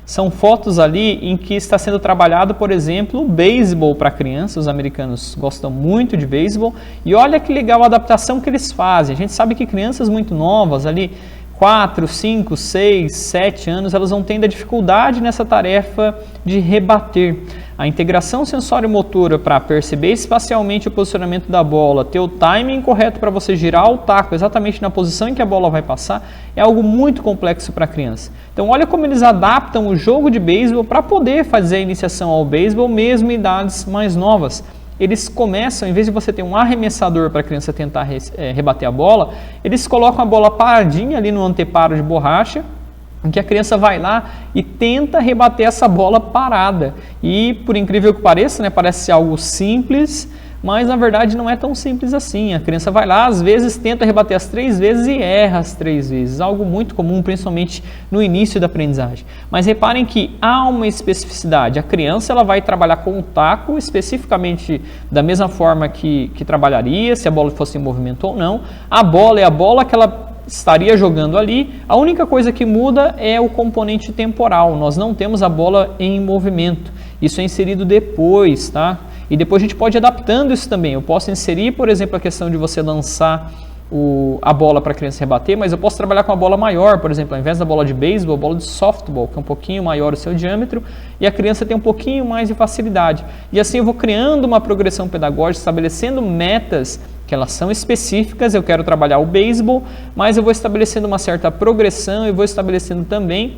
Speaker 1: São fotos ali em que está sendo trabalhado, por exemplo, o beisebol para crianças. Os americanos gostam muito de beisebol. E olha que legal a adaptação que eles fazem. A gente sabe que crianças muito novas ali, 4, 5, 6, 7 anos, elas vão tendo a dificuldade nessa tarefa de rebater. A integração sensório-motora para perceber espacialmente o posicionamento da bola, ter o timing correto para você girar o taco exatamente na posição em que a bola vai passar, é algo muito complexo para a criança. Então olha como eles adaptam o jogo de beisebol para poder fazer a iniciação ao beisebol mesmo em idades mais novas. Eles começam, em vez de você ter um arremessador para a criança tentar rebater a bola, eles colocam a bola paradinha ali no anteparo de borracha, em que a criança vai lá e tenta rebater essa bola parada. E, por incrível que pareça, né, parece ser algo simples, mas na verdade não é tão simples assim. A criança vai lá, às vezes tenta rebater as 3 vezes e erra as 3 vezes. Algo muito comum, principalmente no início da aprendizagem. Mas reparem que há uma especificidade. A criança ela vai trabalhar com o taco especificamente da mesma forma que trabalharia, se a bola fosse em movimento ou não. A bola é a bola que ela estaria jogando ali. A única coisa que muda é o componente temporal. Nós não temos a bola em movimento. Isso é inserido depois, tá? E depois a gente pode ir adaptando isso também. Eu posso inserir, por exemplo, a questão de você lançar a bola para a criança rebater, mas eu posso trabalhar com a bola maior, por exemplo, ao invés da bola de beisebol, a bola de softball, que é um pouquinho maior o seu diâmetro, e a criança tem um pouquinho mais de facilidade. E assim eu vou criando uma progressão pedagógica, estabelecendo metas que elas são específicas. Eu quero trabalhar o beisebol, mas eu vou estabelecendo uma certa progressão e vou estabelecendo também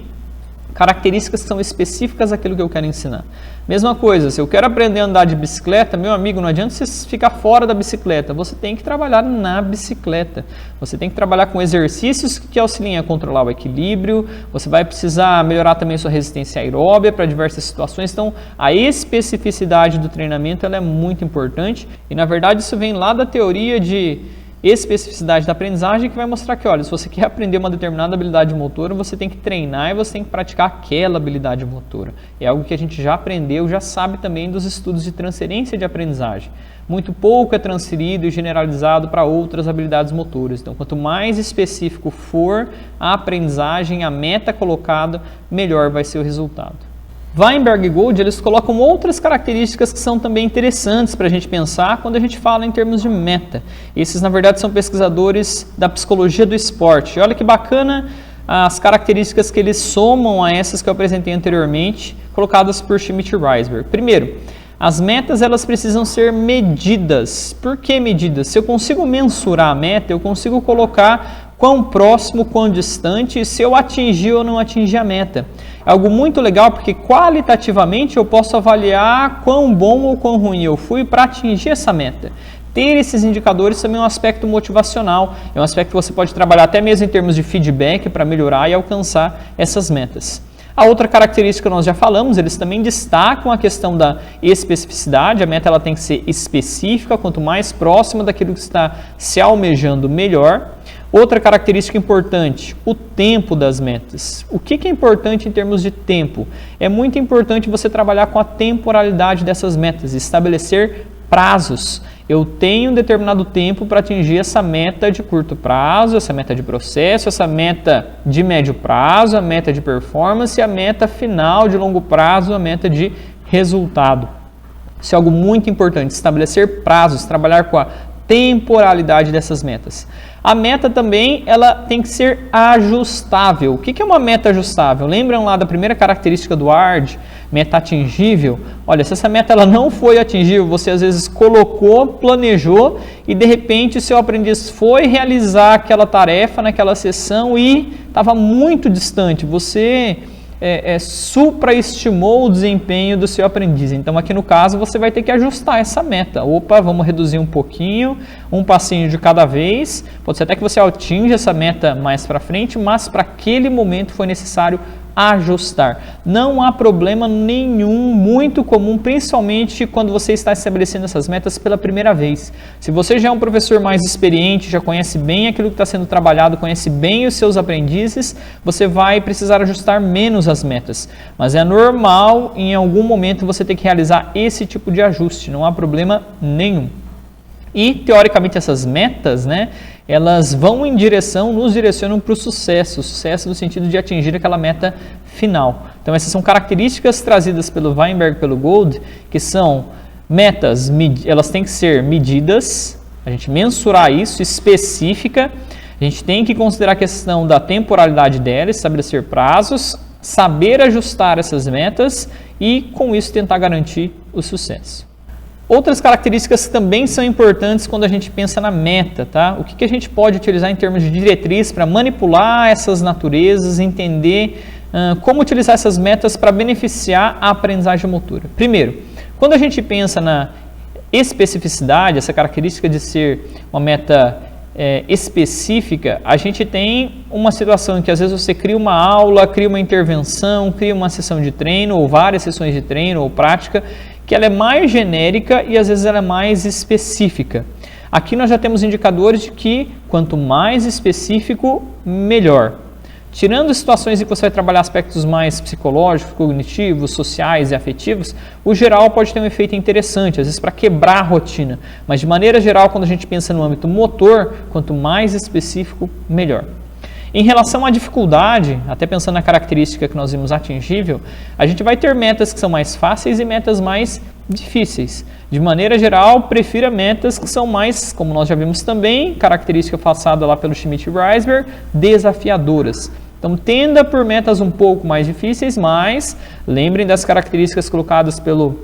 Speaker 1: características que são específicas àquilo que eu quero ensinar. Mesma coisa, se eu quero aprender a andar de bicicleta, meu amigo, não adianta você ficar fora da bicicleta, você tem que trabalhar na bicicleta. Você tem que trabalhar com exercícios que auxiliem a controlar o equilíbrio, você vai precisar melhorar também sua resistência aeróbia para diversas situações. Então, a especificidade do treinamento ela é muito importante e, na verdade, isso vem lá da teoria de especificidade da aprendizagem, que vai mostrar que, olha, se você quer aprender uma determinada habilidade motora, você tem que treinar e você tem que praticar aquela habilidade motora. É algo que a gente já aprendeu, já sabe também dos estudos de transferência de aprendizagem. Muito pouco é transferido e generalizado para outras habilidades motoras. Então, quanto mais específico for a aprendizagem, a meta colocada, melhor vai ser o resultado. Weinberg e Gold, eles colocam outras características que são também interessantes para a gente pensar quando a gente fala em termos de meta. Esses, na verdade, são pesquisadores da psicologia do esporte. E olha que bacana as características que eles somam a essas que eu apresentei anteriormente, colocadas por Schmidt e Reisberg. Primeiro, as metas elas precisam ser medidas. Por que medidas? Se eu consigo mensurar a meta, eu consigo colocar quão próximo, quão distante, e se eu atingir ou não atingir a meta. É algo muito legal porque qualitativamente eu posso avaliar quão bom ou quão ruim eu fui para atingir essa meta. Ter esses indicadores também é um aspecto motivacional, é um aspecto que você pode trabalhar até mesmo em termos de feedback para melhorar e alcançar essas metas. A outra característica que nós já falamos, eles também destacam a questão da especificidade, a meta ela tem que ser específica, quanto mais próxima daquilo que está se almejando, melhor. Outra característica importante, o tempo das metas. O que é importante em termos de tempo? É muito importante você trabalhar com a temporalidade dessas metas, estabelecer prazos. Eu tenho um determinado tempo para atingir essa meta de curto prazo, essa meta de processo, essa meta de médio prazo, a meta de performance e a meta final de longo prazo, a meta de resultado. Isso é algo muito importante, estabelecer prazos, trabalhar com a temporalidade dessas metas. A meta também ela tem que ser ajustável. O que é uma meta ajustável? Lembram lá da primeira característica do ARD, meta atingível? Olha, se essa meta ela não foi atingível, você às vezes colocou, planejou e de repente o seu aprendiz foi realizar aquela tarefa naquela sessão e estava muito distante. Você supraestimou o desempenho do seu aprendiz. Então, aqui no caso, você vai ter que ajustar essa meta. Opa, vamos reduzir um pouquinho, um passinho de cada vez. Pode ser até que você atinja essa meta mais para frente, mas para aquele momento foi necessário ajustar. Não há problema nenhum, muito comum, principalmente quando você está estabelecendo essas metas pela primeira vez. Se você já é um professor mais experiente, já conhece bem aquilo que está sendo trabalhado, conhece bem os seus aprendizes, você vai precisar ajustar menos as metas. Mas é normal, em algum momento, você ter que realizar esse tipo de ajuste, não há problema nenhum. E, teoricamente, essas metas, elas vão nos direcionam para o sucesso no sentido de atingir aquela meta final. Então, essas são características trazidas pelo Weinberg e pelo Gold, que são metas, elas têm que ser medidas, a gente mensurar isso, específica, a gente tem que considerar a questão da temporalidade dela, estabelecer prazos, saber ajustar essas metas e, com isso, tentar garantir o sucesso. Outras características que também são importantes quando a gente pensa na meta, tá? O que a gente pode utilizar em termos de diretriz para manipular essas naturezas, entender como utilizar essas metas para beneficiar a aprendizagem motora. Primeiro, quando a gente pensa na especificidade, essa característica de ser uma meta específica, a gente tem uma situação em que às vezes você cria uma aula, cria uma intervenção, cria uma sessão de treino ou várias sessões de treino ou prática, que ela é mais genérica e às vezes ela é mais específica. Aqui nós já temos indicadores de que quanto mais específico, melhor. Tirando situações em que você vai trabalhar aspectos mais psicológicos, cognitivos, sociais e afetivos, o geral pode ter um efeito interessante, às vezes para quebrar a rotina. Mas de maneira geral, quando a gente pensa no âmbito motor, quanto mais específico, melhor. Em relação à dificuldade, até pensando na característica que nós vimos atingível, a gente vai ter metas que são mais fáceis e metas mais difíceis. De maneira geral, prefira metas que são mais, como nós já vimos também, característica passada lá pelo Schmidt e Reisberg, desafiadoras. Então, tenda por metas um pouco mais difíceis, mas lembrem das características colocadas pelo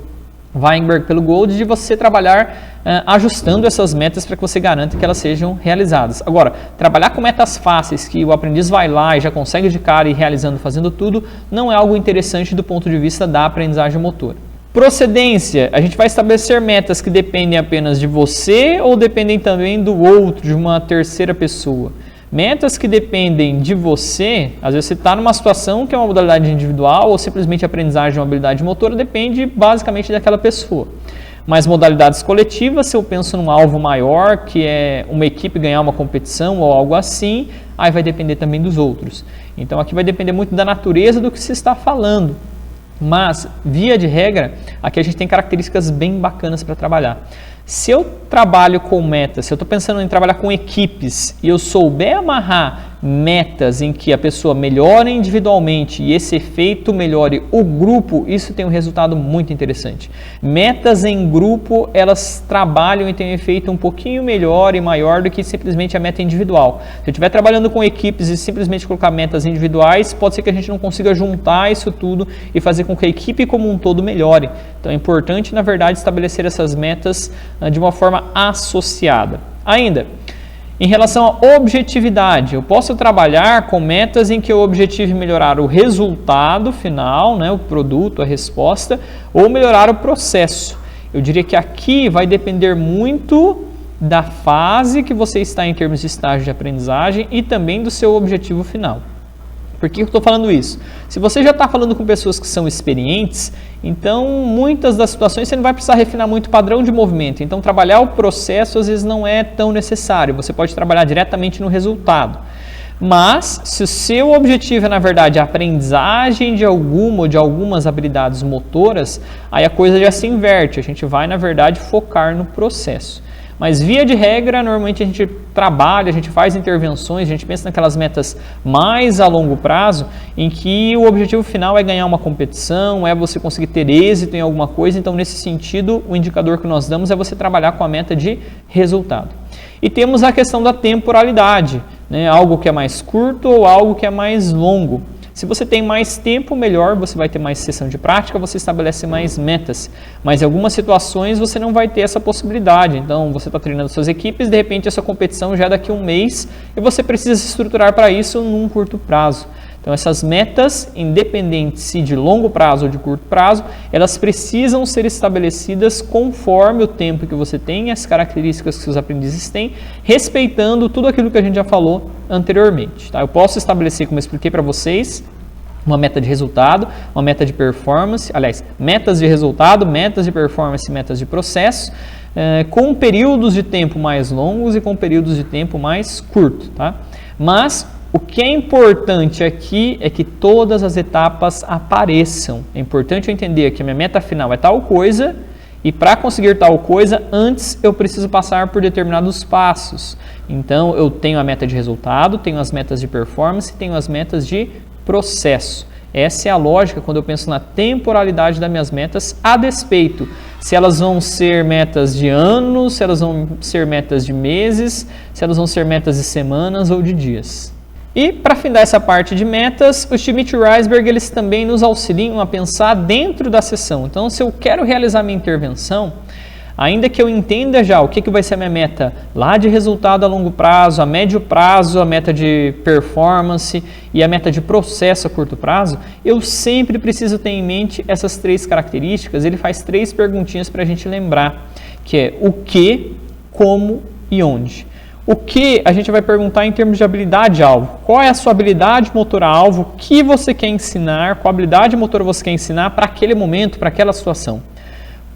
Speaker 1: Weinberg pelo Gold, de você trabalhar ajustando essas metas para que você garanta que elas sejam realizadas. Agora, trabalhar com metas fáceis, que o aprendiz vai lá e já consegue de cara ir realizando, fazendo tudo, não é algo interessante do ponto de vista da aprendizagem motora. Procedência, a gente vai estabelecer metas que dependem apenas de você ou dependem também do outro, de uma terceira pessoa. Metas que dependem de você, às vezes você está numa situação que é uma modalidade individual ou simplesmente a aprendizagem de uma habilidade motora, depende basicamente daquela pessoa. Mas modalidades coletivas, se eu penso num alvo maior, que é uma equipe ganhar uma competição ou algo assim, aí vai depender também dos outros. Então aqui vai depender muito da natureza do que se está falando. Mas, via de regra, aqui a gente tem características bem bacanas para trabalhar. Se eu trabalho com metas, se eu estou pensando em trabalhar com equipes e eu souber amarrar metas em que a pessoa melhore individualmente e esse efeito melhore o grupo, isso tem um resultado muito interessante. Metas em grupo, elas trabalham e têm um efeito um pouquinho melhor e maior do que simplesmente a meta individual. Se eu estiver trabalhando com equipes e simplesmente colocar metas individuais, pode ser que a gente não consiga juntar isso tudo e fazer com que a equipe como um todo melhore. Então é importante, na verdade, estabelecer essas metas de uma forma associada. Ainda, em relação à objetividade, eu posso trabalhar com metas em que eu objetive melhorar o resultado final, né, o produto, a resposta, ou melhorar o processo. Eu diria que aqui vai depender muito da fase que você está em termos de estágio de aprendizagem e também do seu objetivo final. Por que eu estou falando isso? Se você já está falando com pessoas que são experientes, então muitas das situações você não vai precisar refinar muito o padrão de movimento. Então trabalhar o processo às vezes não é tão necessário, você pode trabalhar diretamente no resultado. Mas se o seu objetivo é na verdade a aprendizagem de alguma ou de algumas habilidades motoras, aí a coisa já se inverte, a gente vai na verdade focar no processo. Mas via de regra, normalmente a gente trabalha, a gente faz intervenções, a gente pensa naquelas metas mais a longo prazo, em que o objetivo final é ganhar uma competição, é você conseguir ter êxito em alguma coisa. Então, nesse sentido, o indicador que nós damos é você trabalhar com a meta de resultado. E temos a questão da temporalidade, né? Algo que é mais curto ou algo que é mais longo. Se você tem mais tempo, melhor, você vai ter mais sessão de prática, você estabelece mais metas. Mas em algumas situações você não vai ter essa possibilidade. Então, você está treinando suas equipes, de repente essa competição já é daqui a um mês e você precisa se estruturar para isso num curto prazo. Então, essas metas, independente se de longo prazo ou de curto prazo, elas precisam ser estabelecidas conforme o tempo que você tem, as características que seus aprendizes têm, respeitando tudo aquilo que a gente já falou anteriormente. Tá? Eu posso estabelecer, como eu expliquei para vocês, uma meta de resultado, uma meta de performance, aliás, metas de resultado, metas de performance e metas de processo, com períodos de tempo mais longos e com períodos de tempo mais curtos. Tá? Mas o que é importante aqui é que todas as etapas apareçam. É importante eu entender que a minha meta final é tal coisa e para conseguir tal coisa, antes eu preciso passar por determinados passos. Então, eu tenho a meta de resultado, tenho as metas de performance, tenho as metas de processo. Essa é a lógica quando eu penso na temporalidade das minhas metas, a despeito se elas vão ser metas de anos, se elas vão ser metas de meses, se elas vão ser metas de semanas ou de dias. E para findar essa parte de metas, o Schmidt e o Reisberg eles também nos auxiliam a pensar dentro da sessão. Então, se eu quero realizar minha intervenção, ainda que eu entenda já o que vai ser a minha meta lá de resultado a longo prazo, a médio prazo, a meta de performance e a meta de processo a curto prazo, eu sempre preciso ter em mente essas três características. Ele faz três perguntinhas para a gente lembrar, que é o que, como e onde. O que a gente vai perguntar em termos de habilidade-alvo. Qual é a sua habilidade motora-alvo? O que você quer ensinar? Qual habilidade motora você quer ensinar para aquele momento, para aquela situação?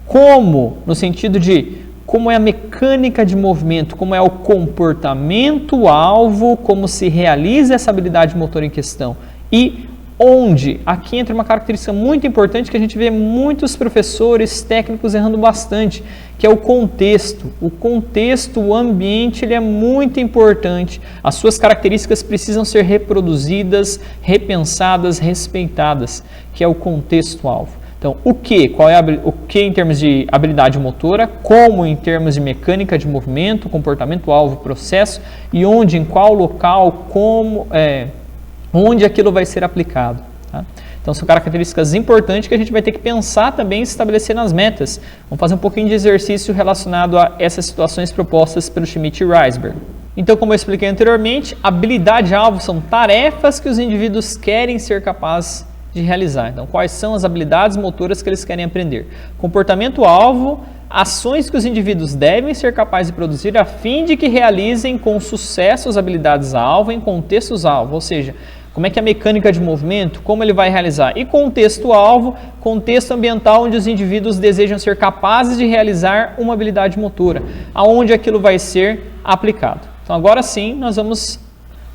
Speaker 1: Como, no sentido de como é a mecânica de movimento, como é o comportamento-alvo, como se realiza essa habilidade motora em questão. E onde? Aqui entra uma característica muito importante que a gente vê muitos professores técnicos errando bastante, que é o contexto. O contexto, o ambiente, ele é muito importante. As suas características precisam ser reproduzidas, repensadas, respeitadas, que é o contexto-alvo. Então, o que? Qual é o que em termos de habilidade motora, como em termos de mecânica de movimento, comportamento-alvo, processo, e onde, em qual local, como, onde aquilo vai ser aplicado. Tá? Então são características importantes que a gente vai ter que pensar também em estabelecer nas metas. Vamos fazer um pouquinho de exercício relacionado a essas situações propostas pelo Schmidt e Reisberg. Então, como eu expliquei anteriormente, habilidade-alvo são tarefas que os indivíduos querem ser capazes de realizar. Então, quais são as habilidades motoras que eles querem aprender? Comportamento-alvo, ações que os indivíduos devem ser capazes de produzir a fim de que realizem com sucesso as habilidades-alvo em contextos-alvo, ou seja, como é que é a mecânica de movimento, como ele vai realizar. E contexto-alvo, contexto ambiental onde os indivíduos desejam ser capazes de realizar uma habilidade motora, aonde aquilo vai ser aplicado. Então agora sim, nós vamos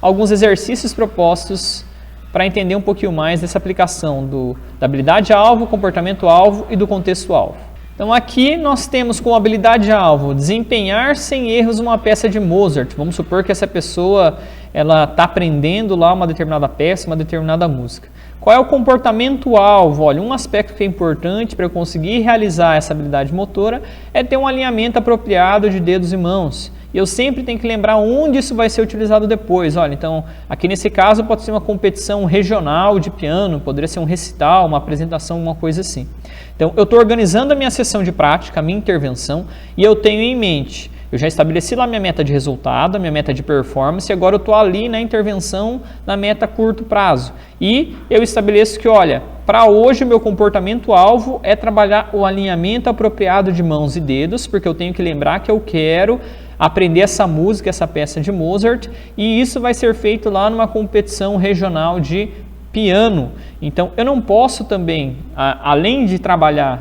Speaker 1: a alguns exercícios propostos para entender um pouquinho mais dessa aplicação da habilidade-alvo, comportamento-alvo e do contexto-alvo. Então aqui nós temos como habilidade-alvo desempenhar sem erros uma peça de Mozart. Vamos supor que essa pessoa ela está aprendendo lá uma determinada peça, uma determinada música. Qual é o comportamento-alvo? Olha, um aspecto que é importante para eu conseguir realizar essa habilidade motora é ter um alinhamento apropriado de dedos e mãos. E eu sempre tenho que lembrar onde isso vai ser utilizado depois. Olha, então, aqui nesse caso pode ser uma competição regional de piano, poderia ser um recital, uma apresentação, uma coisa assim. Então, eu estou organizando a minha sessão de prática, a minha intervenção, e eu tenho em mente, eu já estabeleci lá minha meta de resultado, a minha meta de performance, e agora eu estou ali na intervenção, na meta a curto prazo. E eu estabeleço que, olha, para hoje o meu comportamento-alvo é trabalhar o alinhamento apropriado de mãos e dedos, porque eu tenho que lembrar que eu quero aprender essa música, essa peça de Mozart, e isso vai ser feito lá numa competição regional de piano. Então, eu não posso também, além de trabalhar,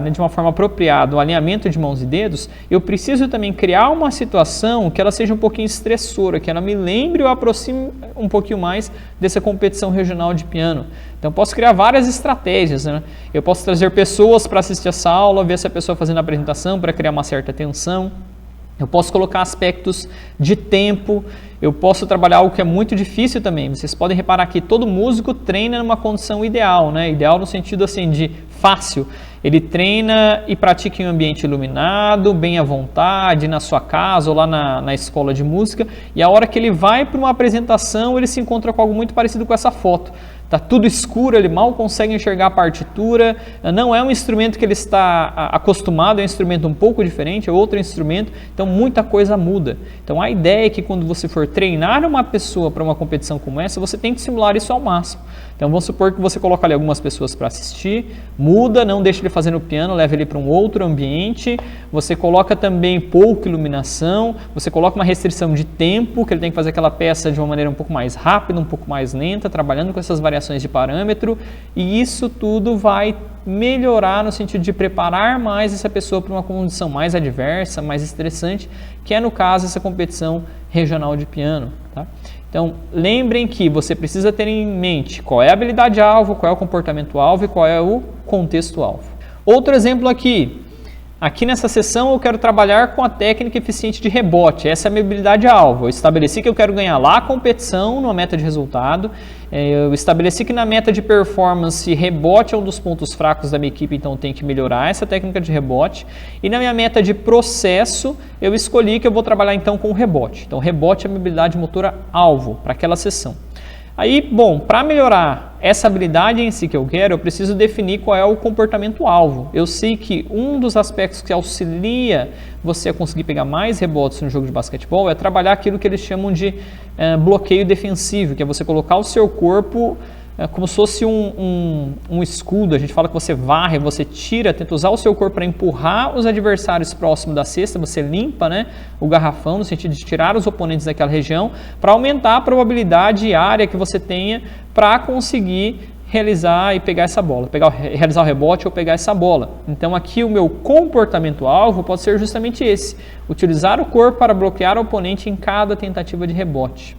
Speaker 1: né, de uma forma apropriada o alinhamento de mãos e dedos, eu preciso também criar uma situação que ela seja um pouquinho estressora, que ela me lembre ou aproxime um pouquinho mais dessa competição regional de piano. Então, eu posso criar várias estratégias, né? Eu posso trazer pessoas para assistir essa aula, ver essa pessoa fazendo a apresentação para criar uma certa tensão. Eu posso colocar aspectos de tempo, eu posso trabalhar algo que é muito difícil também. Vocês podem reparar que todo músico treina numa condição ideal, né? Ideal no sentido assim de fácil. Ele treina e pratica em um ambiente iluminado, bem à vontade, na sua casa ou lá na escola de música. E a hora que ele vai para uma apresentação, ele se encontra com algo muito parecido com essa foto. Está tudo escuro, ele mal consegue enxergar a partitura, não é um instrumento que ele está acostumado, é um instrumento um pouco diferente, é outro instrumento, então muita coisa muda. Então a ideia é que quando você for treinar uma pessoa para uma competição como essa, você tem que simular isso ao máximo. Então vamos supor que você coloca ali algumas pessoas para assistir, muda, não deixa ele fazer no piano, leva ele para um outro ambiente, você coloca também pouca iluminação, você coloca uma restrição de tempo, que ele tem que fazer aquela peça de uma maneira um pouco mais rápida, um pouco mais lenta, trabalhando com essas variações de parâmetro, e isso tudo vai melhorar no sentido de preparar mais essa pessoa para uma condição mais adversa, mais estressante, que é no caso essa competição regional de piano. Tá? Então, lembrem que você precisa ter em mente qual é a habilidade-alvo, qual é o comportamento-alvo e qual é o contexto-alvo. Outro exemplo aqui. Aqui nessa sessão eu quero trabalhar com a técnica eficiente de rebote, essa é a minha habilidade-alvo. Eu estabeleci que eu quero ganhar lá a competição, numa meta de resultado, eu estabeleci que na meta de performance, rebote é um dos pontos fracos da minha equipe, então eu tenho que melhorar essa técnica de rebote. E na minha meta de processo, eu escolhi que eu vou trabalhar então com o rebote. Então rebote é a minha habilidade motora-alvo para aquela sessão. Aí, bom, para melhorar essa habilidade em si que eu quero, eu preciso definir qual é o comportamento-alvo. Eu sei que um dos aspectos que auxilia você a conseguir pegar mais rebotes no jogo de basquetebol é trabalhar aquilo que eles chamam de bloqueio defensivo, que é você colocar o seu corpo como se fosse um escudo. A gente fala que você varre, você tira, tenta usar o seu corpo para empurrar os adversários próximo da cesta, você limpa, né, o garrafão, no sentido de tirar os oponentes daquela região, para aumentar a probabilidade e área que você tenha para conseguir realizar e pegar essa bola, realizar o rebote ou pegar essa bola. Então aqui o meu comportamento-alvo pode ser justamente esse, utilizar o corpo para bloquear o oponente em cada tentativa de rebote.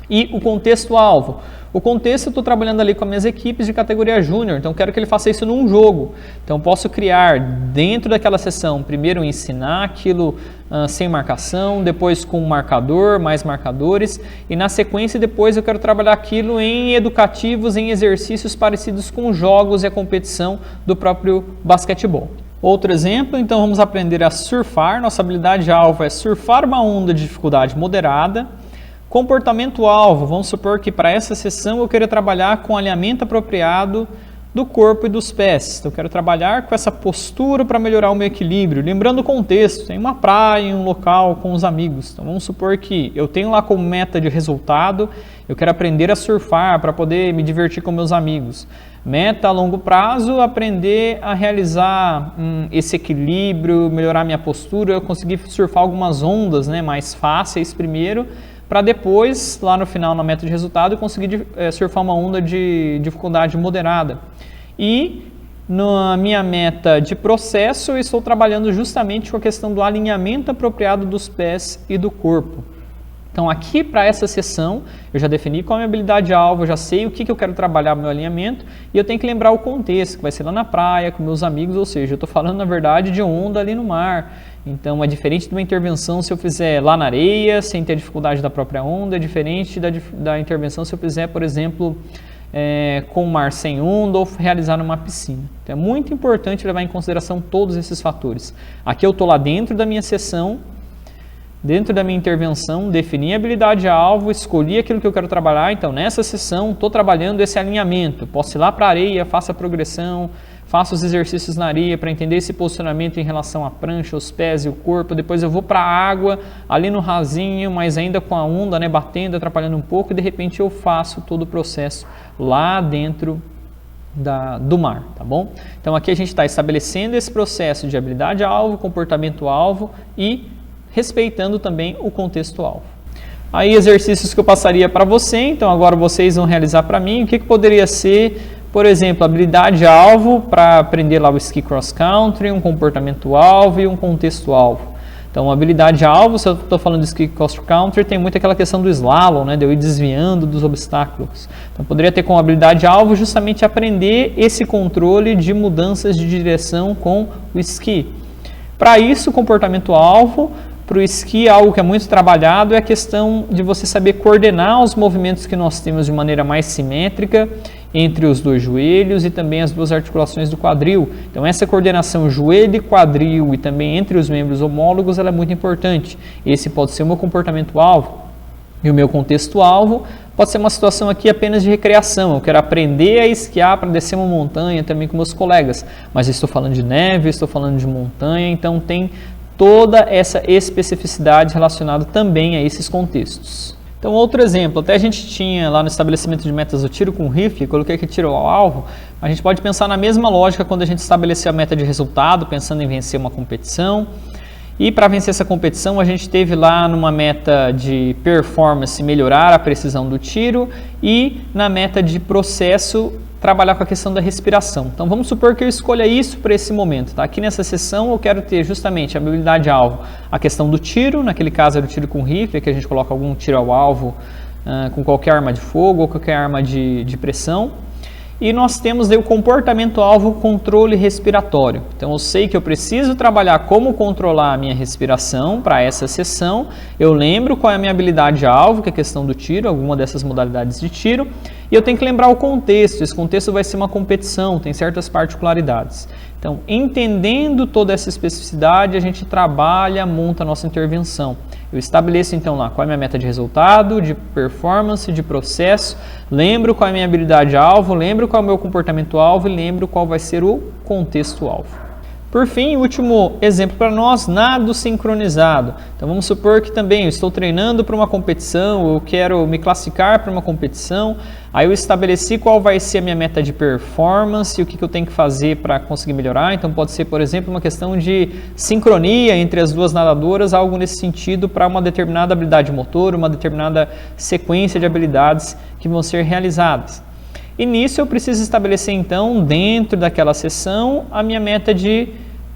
Speaker 1: E o contexto-alvo. O contexto eu estou trabalhando ali com as minhas equipes de categoria júnior, então quero que ele faça isso num jogo. Então posso criar dentro daquela sessão, primeiro ensinar aquilo sem marcação, depois com um marcador, mais marcadores, e na sequência depois eu quero trabalhar aquilo em educativos, em exercícios parecidos com jogos e a competição do próprio basquetebol. Outro exemplo, então vamos aprender a surfar. Nossa habilidade-alvo é surfar uma onda de dificuldade moderada, Comportamento-alvo, vamos supor que para essa sessão eu queira trabalhar com alinhamento apropriado do corpo e dos pés. Então eu quero trabalhar com essa postura para melhorar o meu equilíbrio. Lembrando o contexto, tem uma praia, em um local com os amigos. Então vamos supor que eu tenho lá como meta de resultado, eu quero aprender a surfar para poder me divertir com meus amigos. Meta a longo prazo, aprender a realizar esse equilíbrio, melhorar minha postura, eu conseguir surfar algumas ondas, né, mais fáceis primeiro, para depois, lá no final, na meta de resultado, conseguir surfar uma onda de dificuldade moderada. E na minha meta de processo, eu estou trabalhando justamente com a questão do alinhamento apropriado dos pés e do corpo. Então aqui para essa sessão, eu já defini qual é a minha habilidade-alvo, eu já sei o que eu quero trabalhar no meu alinhamento e eu tenho que lembrar o contexto, que vai ser lá na praia, com meus amigos, ou seja, eu estou falando na verdade de onda ali no mar. Então é diferente de uma intervenção se eu fizer lá na areia, sem ter dificuldade da própria onda, é diferente da intervenção se eu fizer, por exemplo, com o mar sem onda ou realizar numa piscina. Então é muito importante levar em consideração todos esses fatores. Aqui eu estou lá dentro da minha sessão, dentro da minha intervenção, defini a habilidade-alvo, escolhi aquilo que eu quero trabalhar, então nessa sessão estou trabalhando esse alinhamento, posso ir lá para a areia, faço a progressão, faço os exercícios na areia para entender esse posicionamento em relação à prancha, os pés e o corpo, depois eu vou para a água, ali no rasinho, mas ainda com a onda, né, batendo, atrapalhando um pouco, e de repente eu faço todo o processo lá dentro do mar, tá bom? Então aqui a gente está estabelecendo esse processo de habilidade-alvo, comportamento-alvo e respeitando também o contexto-alvo. Aí exercícios que eu passaria para você, então agora vocês vão realizar para mim, o que poderia ser, por exemplo, habilidade-alvo para aprender lá o esqui cross-country, um comportamento-alvo e um contexto-alvo. Então, habilidade-alvo, se eu estou falando de esqui cross-country, tem muito aquela questão do slalom, né, de eu ir desviando dos obstáculos. Então, poderia ter como habilidade-alvo justamente aprender esse controle de mudanças de direção com o esqui. Para isso, comportamento-alvo, para o esqui, algo que é muito trabalhado é a questão de você saber coordenar os movimentos que nós temos de maneira mais simétrica entre os dois joelhos e também as duas articulações do quadril. Então essa coordenação joelho e quadril e também entre os membros homólogos ela é muito importante. Esse pode ser o meu comportamento-alvo. E o meu contexto-alvo pode ser uma situação aqui apenas de recreação. Eu quero aprender a esquiar para descer uma montanha também com meus colegas. Mas estou falando de neve, estou falando de montanha, então tem toda essa especificidade relacionada também a esses contextos. Então, outro exemplo, até a gente tinha lá no estabelecimento de metas o tiro com rifle, coloquei aqui tiro ao alvo, a gente pode pensar na mesma lógica quando a gente estabeleceu a meta de resultado, pensando em vencer uma competição. E para vencer essa competição, a gente teve lá numa meta de performance melhorar a precisão do tiro e na meta de processo trabalhar com a questão da respiração. Então vamos supor que eu escolha isso para esse momento. Tá? Aqui nessa sessão eu quero ter justamente a habilidade-alvo, a questão do tiro, naquele caso era o tiro com rifle, que a gente coloca algum tiro ao alvo com qualquer arma de fogo ou qualquer arma de pressão. E nós temos aí o comportamento-alvo, controle respiratório. Então eu sei que eu preciso trabalhar como controlar a minha respiração para essa sessão. Eu lembro qual é a minha habilidade-alvo, que é a questão do tiro, alguma dessas modalidades de tiro. E eu tenho que lembrar o contexto. Esse contexto vai ser uma competição, tem certas particularidades. Então, entendendo toda essa especificidade, a gente trabalha, monta a nossa intervenção. Eu estabeleço então lá qual é a minha meta de resultado, de performance, de processo, lembro qual é a minha habilidade-alvo, lembro qual é o meu comportamento-alvo e lembro qual vai ser o contexto-alvo. Por fim, o último exemplo para nós, nado sincronizado. Então vamos supor que também eu estou treinando para uma competição, eu quero me classificar para uma competição, aí eu estabeleci qual vai ser a minha meta de performance e o que eu tenho que fazer para conseguir melhorar. Então pode ser, por exemplo, uma questão de sincronia entre as duas nadadoras, algo nesse sentido para uma determinada habilidade motor, uma determinada sequência de habilidades que vão ser realizadas. E nisso eu preciso estabelecer então, dentro daquela sessão, a minha meta de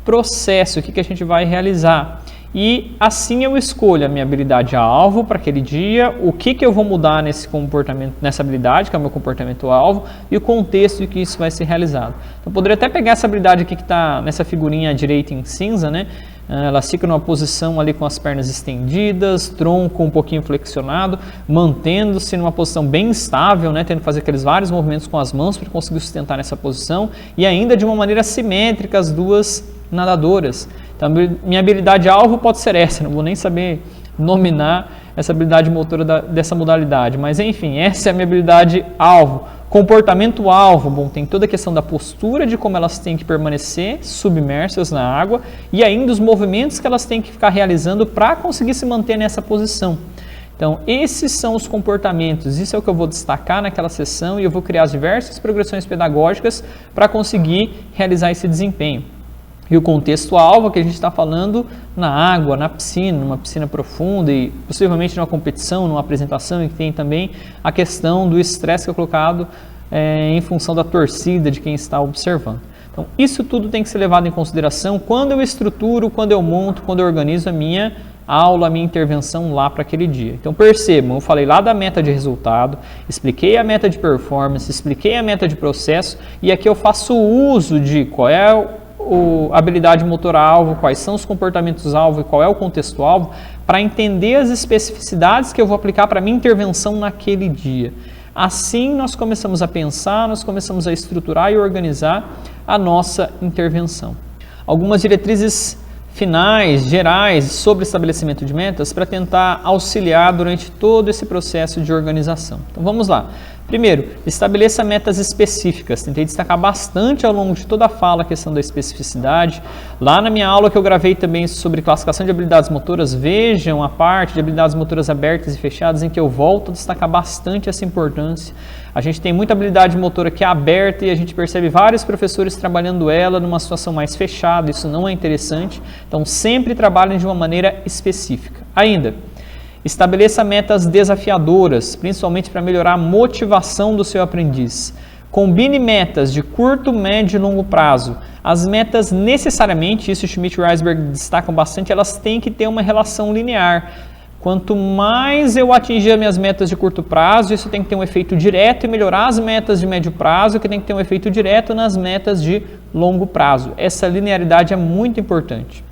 Speaker 1: processo, o que a gente vai realizar. E assim eu escolho a minha habilidade-alvo para aquele dia, o que eu vou mudar nesse comportamento, nessa habilidade, que é o meu comportamento-alvo, e o contexto em que isso vai ser realizado. Então, eu poderia até pegar essa habilidade aqui que está nessa figurinha à direita em cinza, né? Ela fica numa posição ali com as pernas estendidas, tronco um pouquinho flexionado, mantendo-se numa posição bem estável, né? Tendo que fazer aqueles vários movimentos com as mãos para conseguir sustentar nessa posição e ainda de uma maneira simétrica as duas nadadoras. Então, minha habilidade-alvo pode ser essa, não vou nem saber nominar essa habilidade motora dessa modalidade, mas enfim, essa é a minha habilidade alvo. Comportamento alvo, bom, tem toda a questão da postura, de como elas têm que permanecer submersas na água e ainda os movimentos que elas têm que ficar realizando para conseguir se manter nessa posição. Então, esses são os comportamentos, isso é o que eu vou destacar naquela sessão e eu vou criar as diversas progressões pedagógicas para conseguir realizar esse desempenho. E o contexto-alvo que a gente está falando na água, na piscina, numa piscina profunda e possivelmente numa competição, numa apresentação em que tem também a questão do estresse que é colocado em função da torcida de quem está observando. Então, isso tudo tem que ser levado em consideração quando eu estruturo, quando eu monto, quando eu organizo a minha aula, a minha intervenção lá para aquele dia. Então, percebam, eu falei lá da meta de resultado, expliquei a meta de performance, expliquei a meta de processo e aqui eu faço uso de qual é a habilidade motora-alvo, quais são os comportamentos-alvo e qual é o contexto-alvo, para entender as especificidades que eu vou aplicar para a minha intervenção naquele dia. Assim, nós começamos a pensar, nós começamos a estruturar e organizar a nossa intervenção. Algumas diretrizes finais, gerais, sobre estabelecimento de metas para tentar auxiliar durante todo esse processo de organização. Então, vamos lá. Primeiro, estabeleça metas específicas. Tentei destacar bastante ao longo de toda a fala a questão da especificidade. Lá na minha aula que eu gravei também sobre classificação de habilidades motoras, vejam a parte de habilidades motoras abertas e fechadas em que eu volto a destacar bastante essa importância. A gente tem muita habilidade motora que é aberta e a gente percebe vários professores trabalhando ela numa situação mais fechada, isso não é interessante. Então, sempre trabalhem de uma maneira específica. Ainda, estabeleça metas desafiadoras, principalmente para melhorar a motivação do seu aprendiz. Combine metas de curto, médio e longo prazo. As metas necessariamente, isso Schmidt e Reisberg destacam bastante, elas têm que ter uma relação linear. Quanto mais eu atingir as minhas metas de curto prazo, isso tem que ter um efeito direto e melhorar as metas de médio prazo, que tem que ter um efeito direto nas metas de longo prazo. Essa linearidade é muito importante.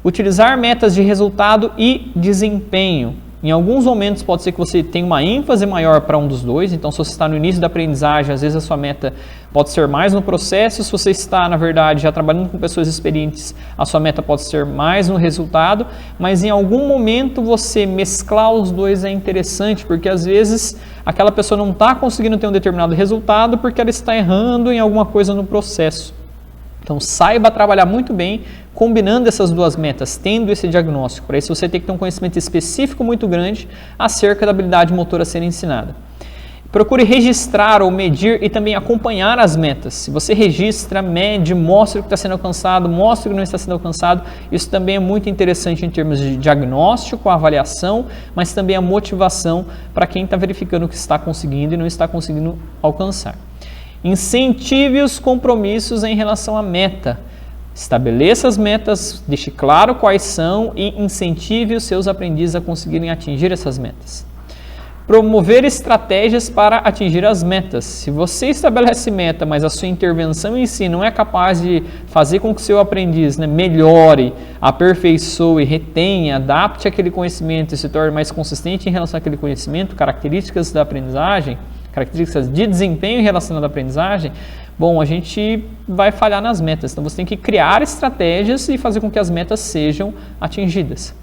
Speaker 1: Utilizar metas de resultado e desempenho. Em alguns momentos pode ser que você tenha uma ênfase maior para um dos dois, então se você está no início da aprendizagem, às vezes a sua meta pode ser mais no processo, se você está, na verdade, já trabalhando com pessoas experientes, a sua meta pode ser mais no resultado, mas em algum momento você mesclar os dois é interessante, porque às vezes aquela pessoa não está conseguindo ter um determinado resultado porque ela está errando em alguma coisa no processo. Então, saiba trabalhar muito bem combinando essas duas metas, tendo esse diagnóstico. Para isso, você tem que ter um conhecimento específico muito grande acerca da habilidade motora a ser ensinada. Procure registrar ou medir e também acompanhar as metas. Se você registra, mede, mostra o que está sendo alcançado, mostra o que não está sendo alcançado, isso também é muito interessante em termos de diagnóstico, avaliação, mas também a motivação para quem está verificando o que está conseguindo e não está conseguindo alcançar. Incentive os compromissos em relação à meta. Estabeleça as metas, deixe claro quais são e incentive os seus aprendizes a conseguirem atingir essas metas. Promover estratégias para atingir as metas. Se você estabelece meta, mas a sua intervenção em si não é capaz de fazer com que o seu aprendiz melhore, aperfeiçoe, retenha, adapte aquele conhecimento e se torne mais consistente em relação àquele conhecimento, características da aprendizagem, características de desempenho relacionado à aprendizagem, bom, a gente vai falhar nas metas. Então, você tem que criar estratégias e fazer com que as metas sejam atingidas.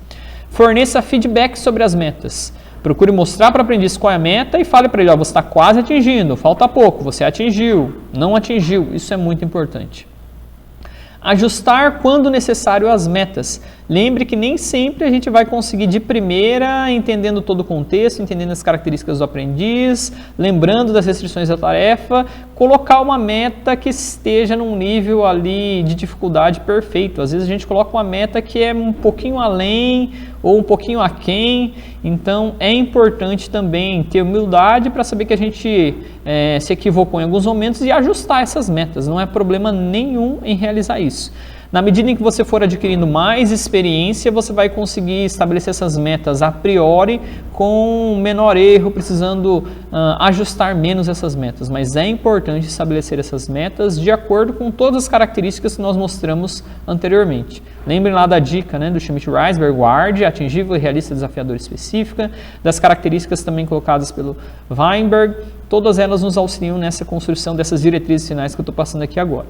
Speaker 1: Forneça feedback sobre as metas. Procure mostrar para o aprendiz qual é a meta e fale para ele, você está quase atingindo, falta pouco, você atingiu, não atingiu, isso é muito importante. Ajustar quando necessário as metas. Lembre que nem sempre a gente vai conseguir de primeira, entendendo todo o contexto, entendendo as características do aprendiz, lembrando das restrições da tarefa, colocar uma meta que esteja num nível ali de dificuldade perfeito. Às vezes a gente coloca uma meta que é um pouquinho além ou um pouquinho aquém, então é importante também ter humildade para saber que a gente se equivocou em alguns momentos e ajustar essas metas, não é problema nenhum em realizar isso. Na medida em que você for adquirindo mais experiência, você vai conseguir estabelecer essas metas a priori com menor erro, precisando ajustar menos essas metas. Mas é importante estabelecer essas metas de acordo com todas as características que nós mostramos anteriormente. Lembrem lá da dica do Schmidt e Reisberg, guarde, atingível e realista, desafiador específica, das características também colocadas pelo Weinberg, todas elas nos auxiliam nessa construção dessas diretrizes finais que eu estou passando aqui agora.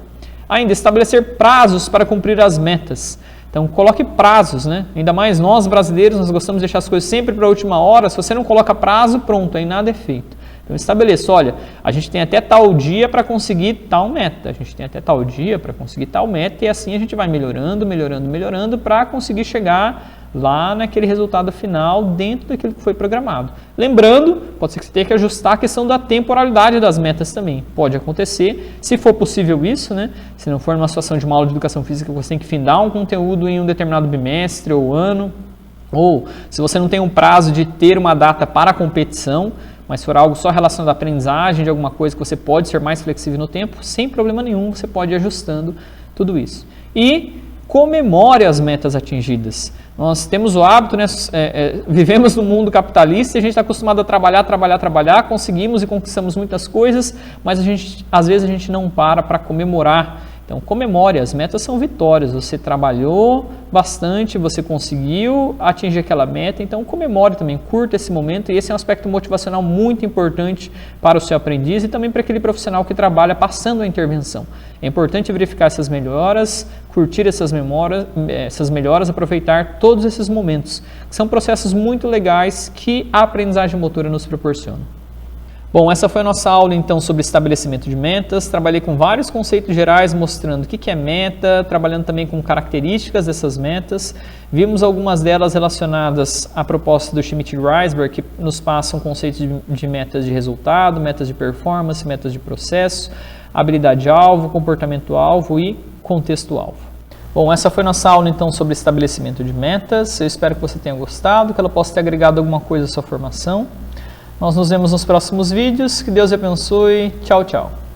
Speaker 1: Ainda, estabelecer prazos para cumprir as metas. Então, coloque prazos, né? Ainda mais nós brasileiros, nós gostamos de deixar as coisas sempre para a última hora. Se você não coloca prazo, pronto, aí nada é feito. Então, estabeleça, olha, a gente tem até tal dia para conseguir tal meta. A gente tem até tal dia para conseguir tal meta e assim a gente vai melhorando, melhorando, melhorando para conseguir chegar lá naquele resultado final dentro daquilo que foi programado. Lembrando, pode ser que você tenha que ajustar a questão da temporalidade das metas também. Pode acontecer, se for possível isso, né? Se não for numa situação de uma aula de educação física, você tem que findar um conteúdo em um determinado bimestre ou ano, ou se você não tem um prazo de ter uma data para a competição, mas for algo só relacionado à aprendizagem de alguma coisa que você pode ser mais flexível no tempo, sem problema nenhum, você pode ir ajustando tudo isso. E comemore as metas atingidas. Nós temos o hábito, né, vivemos no mundo capitalista e a gente está acostumado a trabalhar, conseguimos e conquistamos muitas coisas, mas às vezes a gente não para comemorar. Então, comemore, as metas são vitórias, você trabalhou bastante, você conseguiu atingir aquela meta, então comemore também, curta esse momento, e esse é um aspecto motivacional muito importante para o seu aprendiz e também para aquele profissional que trabalha passando a intervenção. É importante verificar essas melhoras, curtir essas melhoras, aproveitar todos esses momentos, que são processos muito legais que a aprendizagem motora nos proporciona. Bom, essa foi a nossa aula então sobre estabelecimento de metas. Trabalhei com vários conceitos gerais mostrando o que é meta, trabalhando também com características dessas metas. Vimos algumas delas relacionadas à proposta do Schmidt e Reisberg, que nos passam conceitos de metas de resultado, metas de performance, metas de processo, habilidade-alvo, comportamento-alvo e contexto-alvo. Bom, essa foi nossa aula então sobre estabelecimento de metas. Eu espero que você tenha gostado, que ela possa ter agregado alguma coisa à sua formação. Nós nos vemos nos próximos vídeos. Que Deus abençoe. Tchau, tchau.